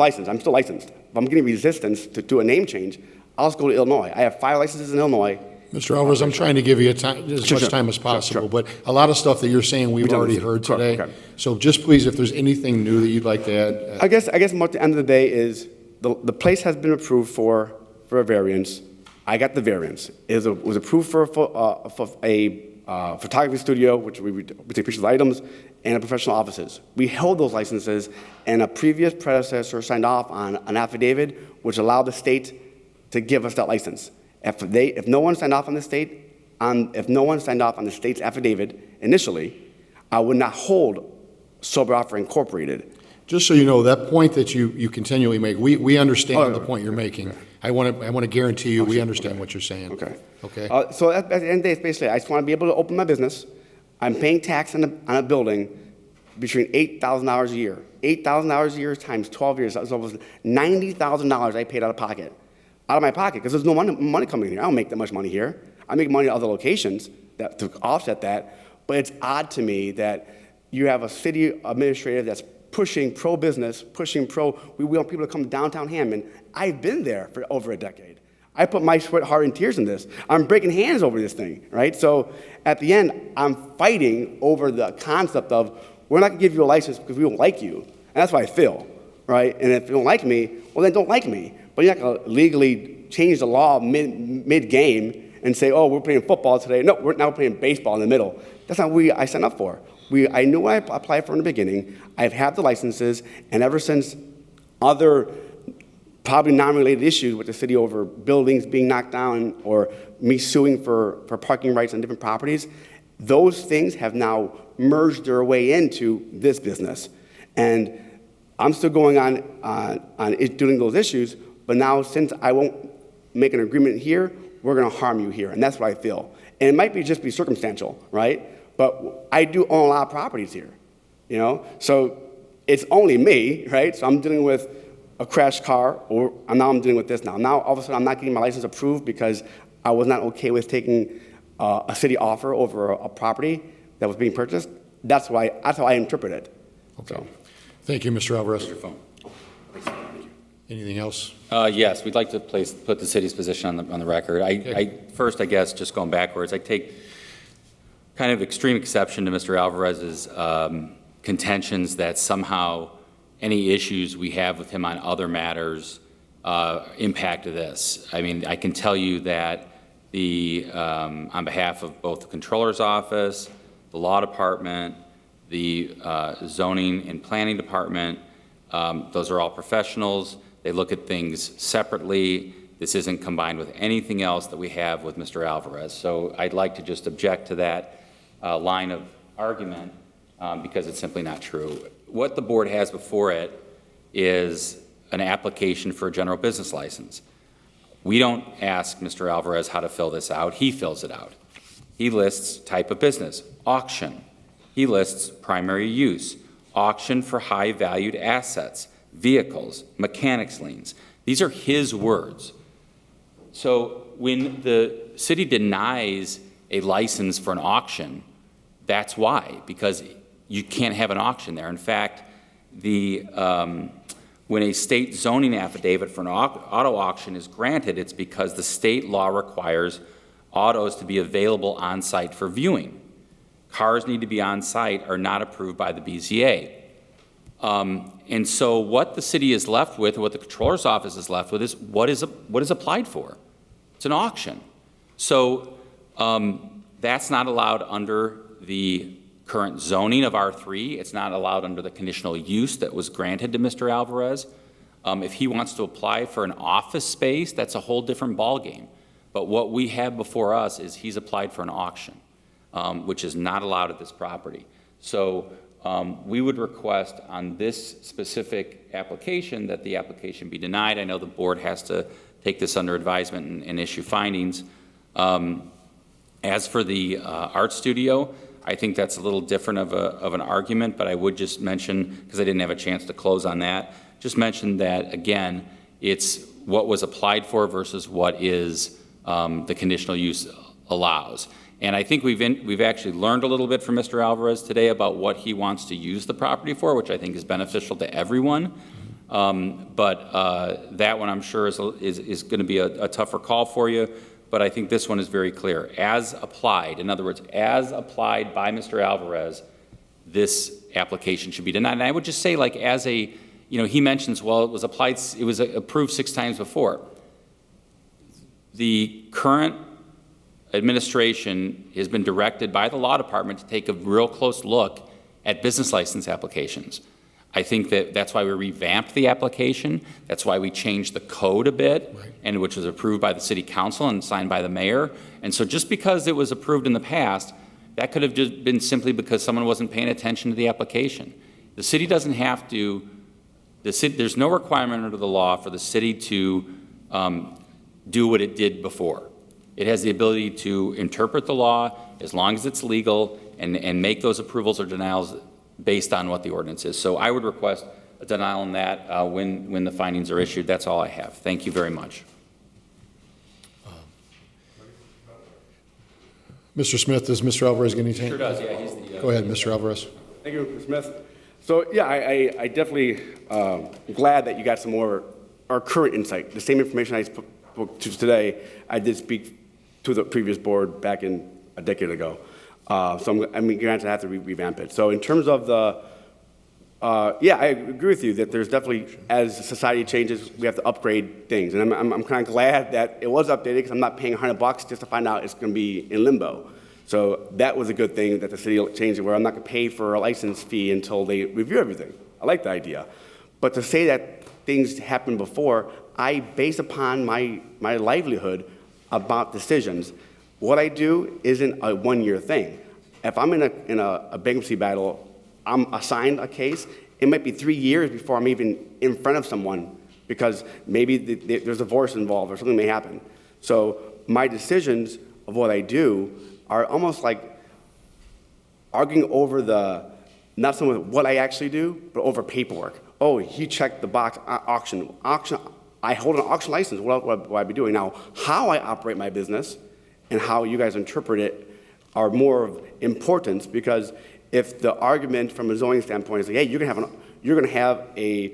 licensed. If I'm getting resistance to do a name change, I'll just go to Illinois. I have 5 licenses in Illinois. Mr. Alvarez, I'm trying to give you as much time as possible, but a lot of stuff that you're saying we've already heard today. Okay. So just please, if there's anything new that you'd like to add. I guess at the end of the day is the place has been approved for a variance. I got the variance. It was approved for a photography studio, which we take pictures of items, and a professional offices. We held those licenses, and a previous predecessor signed off on an affidavit which allowed the state to give us that license. If no one signed off on the state's affidavit initially, I would not hold Sober Offer Incorporated. Just so you know, that point that you continually make, we understand the point you're making. Okay. I want to guarantee you we understand what you're saying. Okay. Okay. So at the end of the day, it's basically, I just want to be able to open my business. I'm paying tax on a building between $8,000 a year. $8,000 a year times 12 years, that's almost $90,000 I paid out of my pocket, because there's no money coming in here. I don't make that much money here. I make money at other locations to offset that. But it's odd to me that you have a city administrator that's pushing pro-business, we want people to come to downtown Hammond. I've been there for over a decade. I put my sweat, heart, and tears in this. I'm breaking hands over this thing, right? So at the end, I'm fighting over the concept of, we're not gonna give you a license because we don't like you. And that's why I feel, right? And if you don't like me, well, then don't like me. But you're not gonna legally change the law mid-game and say, oh, we're playing football today. No, we're now playing baseball in the middle. That's not what I signed up for. I knew what I applied for in the beginning. I've had the licenses, and ever since other probably non-related issues with the city over buildings being knocked down or me suing for parking rights on different properties, those things have now merged their way into this business. And I'm still going on doing those issues, but now since I won't make an agreement here, we're gonna harm you here, and that's what I feel. And it might be circumstantial, right? But I do own a lot of properties here, you know? So it's only me, right? So I'm dealing with a crashed car, and now I'm dealing with this now. Now, all of a sudden, I'm not getting my license approved because I was not okay with taking a city offer over a property that was being purchased. That's how I interpret it. Okay. So. Thank you, Mr. Alvarez. Your phone. Anything else? Yes, we'd like to put the city's position on the record. First, I guess, just going backwards, I take kind of extreme exception to Mr. Alvarez's contentions that somehow any issues we have with him on other matters impact this. I mean, I can tell you that on behalf of both the Controller's Office, the Law Department, the Zoning and Planning Department, those are all professionals. They look at things separately. This isn't combined with anything else that we have with Mr. Alvarez. So I'd like to just object to that line of argument because it's simply not true. What the board has before it is an application for a general business license. We don't ask Mr. Alvarez how to fill this out. He fills it out. He lists type of business, auction. he lists primary use, auction for high-valued assets, vehicles, mechanics liens. These are his words. So when the city denies a license for an auction, that's why, because you can't have an auction there. In fact, when a state zoning affidavit for an auto auction is granted, it's because the state law requires autos to be available on site for viewing. Cars need to be on site are not approved by the BZA. And so what the city is left with, what the controller's office is left with, is what is applied for. It's an auction. So that's not allowed under the current zoning of R3. It's not allowed under the conditional use that was granted to Mr. Alvarez. If he wants to apply for an office space, that's a whole different ballgame. But what we have before us is he's applied for an auction, which is not allowed at this property. So we would request on this specific application that the application be denied. I know the board has to take this under advisement and issue findings. As for the art studio, I think that's a little different of an argument, but I would just mention, because I didn't have a chance to close on that, just mention that, again, it's what was applied for versus what is the conditional use allows. And I think we've actually learned a little bit from Mr. Alvarez today about what he wants to use the property for, which I think is beneficial to everyone. But that one, I'm sure, is going to be a tougher call for you. But I think this one is very clear. As applied, in other words, as applied by Mr. Alvarez, this application should be denied. And I would just say, like, as a, he mentions, well, it was applied, it was approved 6 times before. The current administration has been directed by the law department to take a real close look at business license applications. I think that's why we revamped the application. That's why we changed the code a bit, right, and which was approved by the city council and signed by the mayor. And so just because it was approved in the past, that could have just been simply because someone wasn't paying attention to the application. The city doesn't have to, there's no requirement under the law for the city to do what it did before. It has the ability to interpret the law as long as it's legal and make those approvals or denials based on what the ordinance is. So I would request a denial on that when the findings are issued. That's all I have. Thank you very much. Mr. Smith, does Mr. Alvarez get anything? Sure does, yeah. He's the, Go ahead, Mr. Alvarez. Thank you, Mr. Smith. So, yeah, I definitely glad that you got some more our current insight. The same information I spoke to today, I did speak to the previous board back in a decade ago. So I'm going to have to revamp it. So in terms of the, yeah, I agree with you that there's definitely, as society changes, we have to upgrade things. And I'm kind of glad that it was updated because I'm not paying $100 just to find out it's going to be in limbo. So that was a good thing that the city changed it, where I'm not going to pay for a license fee until they review everything. I like the idea. But to say that things happened before, I base upon my livelihood about decisions. What I do isn't a one-year thing. If I'm in a bankruptcy battle, I'm assigned a case, it might be 3 years before I'm even in front of someone because maybe there's a divorce involved or something may happen. So my decisions of what I do are almost like arguing over not so much what I actually do, but over paperwork. Oh, he checked the box, auction. I hold an auction license, what will I be doing? Now, how I operate my business and how you guys interpret it are more of importance, because if the argument from a zoning standpoint is like, hey, you're gonna have a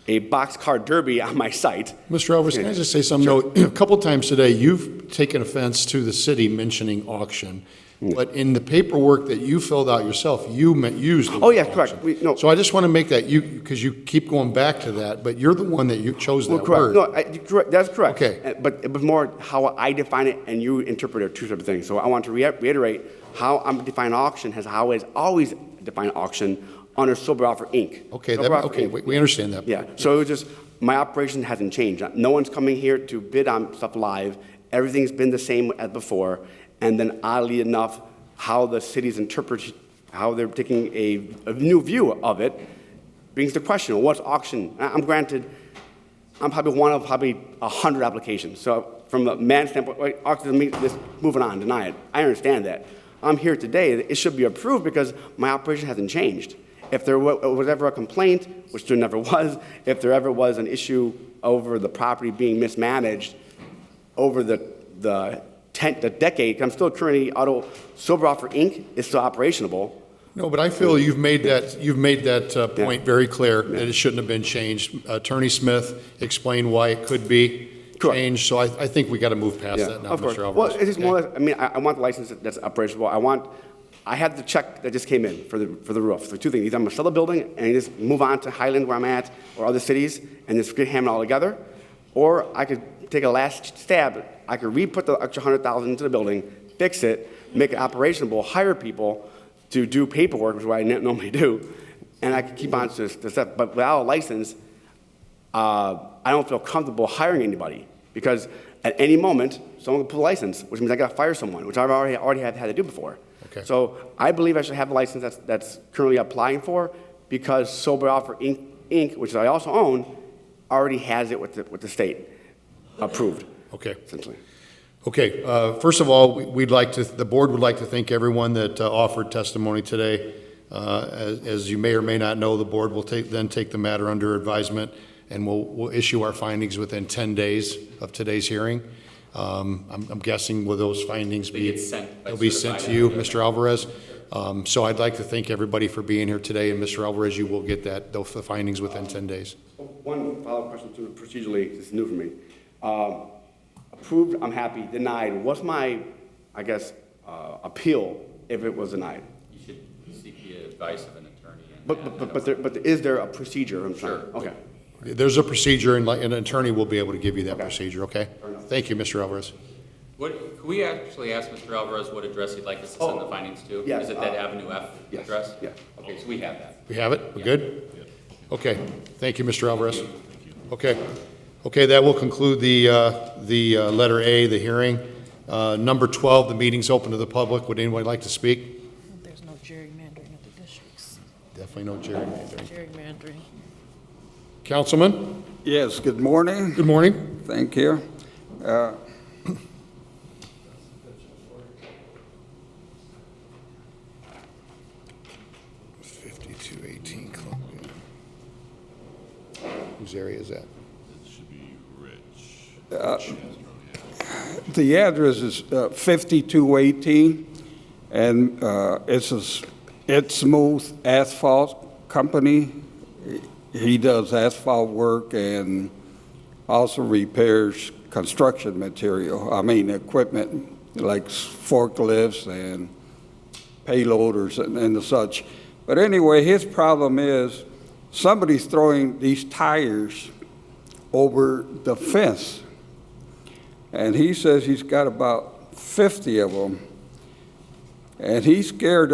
boxcar derby on my site. Mr. Alvarez, can I just say something? Sure. No, a couple times today, you've taken offense to the city mentioning auction, but in the paperwork that you filled out yourself, you used the word correct. auction. So I just want to make that, because you keep going back to that, but you're the one that you chose that correct. word. No, that's correct. Okay. But it was more how I define it and you interpret it, two separate things. So I want to reiterate how I'm defining auction has always defined auction under Sober Offer Inc. Okay, Inc. we understand that. Yeah, so it was just, my operation hasn't changed. No one's coming here to bid on stuff live. Everything's been the same as before. And then oddly enough, how the city's how they're taking a new view of it brings the question, what's auction? I'm probably one of 100 applications. So from a man standpoint, auction doesn't mean this, moving on, deny it. I understand that. I'm here today, it should be approved because my operation hasn't changed. If there was ever a complaint, which there never was, if there ever was an issue over the property being mismanaged over the decade, I'm still currently Sober Offer Inc. is still operationable. No, but I feel you've made that point very clear, that it shouldn't have been changed. Attorney Smith explained why it could be changed, so I think we got to move past that now, Of course. Mr. Alvarez. Well, it's just more or less, I mean, I want the license that's operational. I had the check that just came in for the roof. So two things, either I'm gonna sell the building and just move on to Highland where I'm at, or other cities, and just get Hammond all together, or I could take a last stab. I could re-put the extra $100,000 into the building, fix it, make it operational, hire people to do paperwork, which is what I normally do, and I could keep on to the stuff. But without a license, I don't feel comfortable hiring anybody, because at any moment, someone could pull a license, which means I got to fire someone, which I've already had to do before. Okay. So I believe I should have a license that's currently applying for, because Sober Offer Inc., which I also own, already has it with the state approved. Okay. Essentially. Okay, first of all, the board would like to thank everyone that offered testimony today. As you may or may not know, the board will then take the matter under advisement, and we'll issue our findings within 10 days of today's hearing. I'm guessing will those findings they'll be sent to you, Mr. Alvarez. So I'd like to thank everybody for being here today, and Mr. Alvarez, you will get the findings within 10 days. One follow-up question to procedurally, this is new for me. Approved, I'm happy. Denied, what's my, I guess, appeal if it was denied? You should seek the advice of an attorney. But is there a procedure? Sure. Okay. There's a procedure, and an attorney will be able to give you that procedure, okay? Thank you, Mr. Alvarez. Could we actually ask Mr. Alvarez what address he'd like us to send the findings to? yes, Is it that Avenue F yes, address? yeah. Okay, so we have that. We have it? We're good? Okay. Thank you, Mr. Alvarez. Okay. Okay, that will conclude the letter A, the hearing. Number 12, the meeting's open to the public. Would anyone like to speak? There's no gerrymandering of the districts. Definitely no gerrymandering. Gerrymandering. Councilman? Yes, good morning. Good morning. Thank you. 5218 Columbia. Whose area is that? It should be Rich. The address is 5218, and it's Smooth Asphalt Company. He does asphalt work and also repairs construction material, equipment like forklifts and payloaders and such. But anyway, his problem is somebody's throwing these tires over the fence. And he says he's got about 50 of them. And he's scared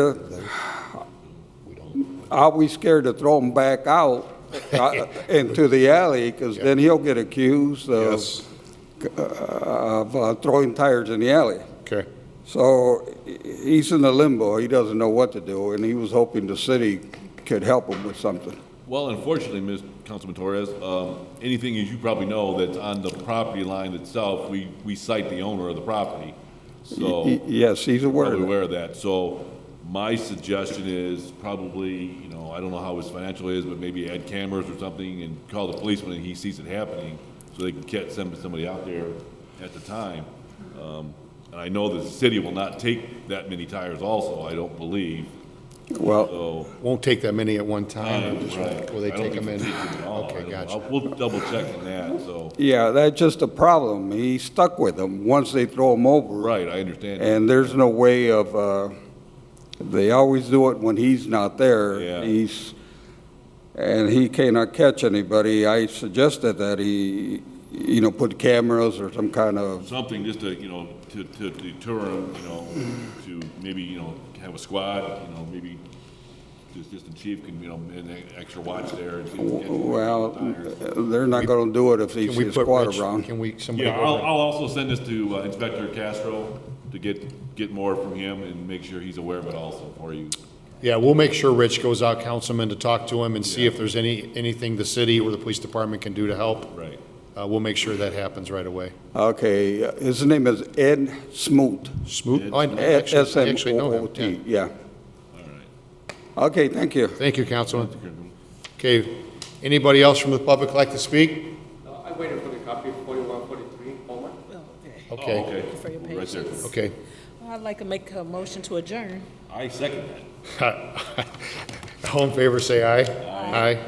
always scared to throw them back out into the alley, because then he'll get accused of throwing tires in the alley. Okay. So he's in a limbo. He doesn't know what to do, and he was hoping the city could help him with something. Well, unfortunately, Councilman Torres, anything, as you probably know, that's on the property line itself, we cite the owner of the property. So yes, he's aware of that. So my suggestion is probably, I don't know how his financial is, but maybe add cameras or something and call the police when he sees it happening, so they can send somebody out there at the time. And I know the city will not take that many tires also, I don't believe. Well, won't take that many at one time. Right. Will they I don't take them think in? they'll take them all. Okay, gotcha. We'll double check on that, so. Yeah, that's just a problem. He's stuck with them once they throw him over. Right, I understand. And there's no way of, they always do it when he's not there. Yeah. And he cannot catch anybody. I suggested that he, put cameras or some kind of. Something just to, to deter him, to maybe, have a squad, maybe the assistant chief can, and extra watch there. And Well, they're not going to do it if he's a squad around. Yeah, I'll also send this to Inspector Castro to get more from him and make sure he's aware of it also for you. Yeah, we'll make sure Rich goes out, Councilman, to talk to him and see if there's anything the city or the police department can do to help. Right. we'll make sure that happens right away. Okay, his name is Ed Smoot. Smoot? Oh, I actually know him. S-M-O-O-T, yeah. Okay, thank you. Thank you, Councilman. Okay, anybody else from the public like to speak? I'm waiting for the copy of 4143, Homer. Okay. Okay. For your Right there. patience. Okay. Well, I'd like to make a motion to adjourn. I second that. All in favor, say aye. Aye.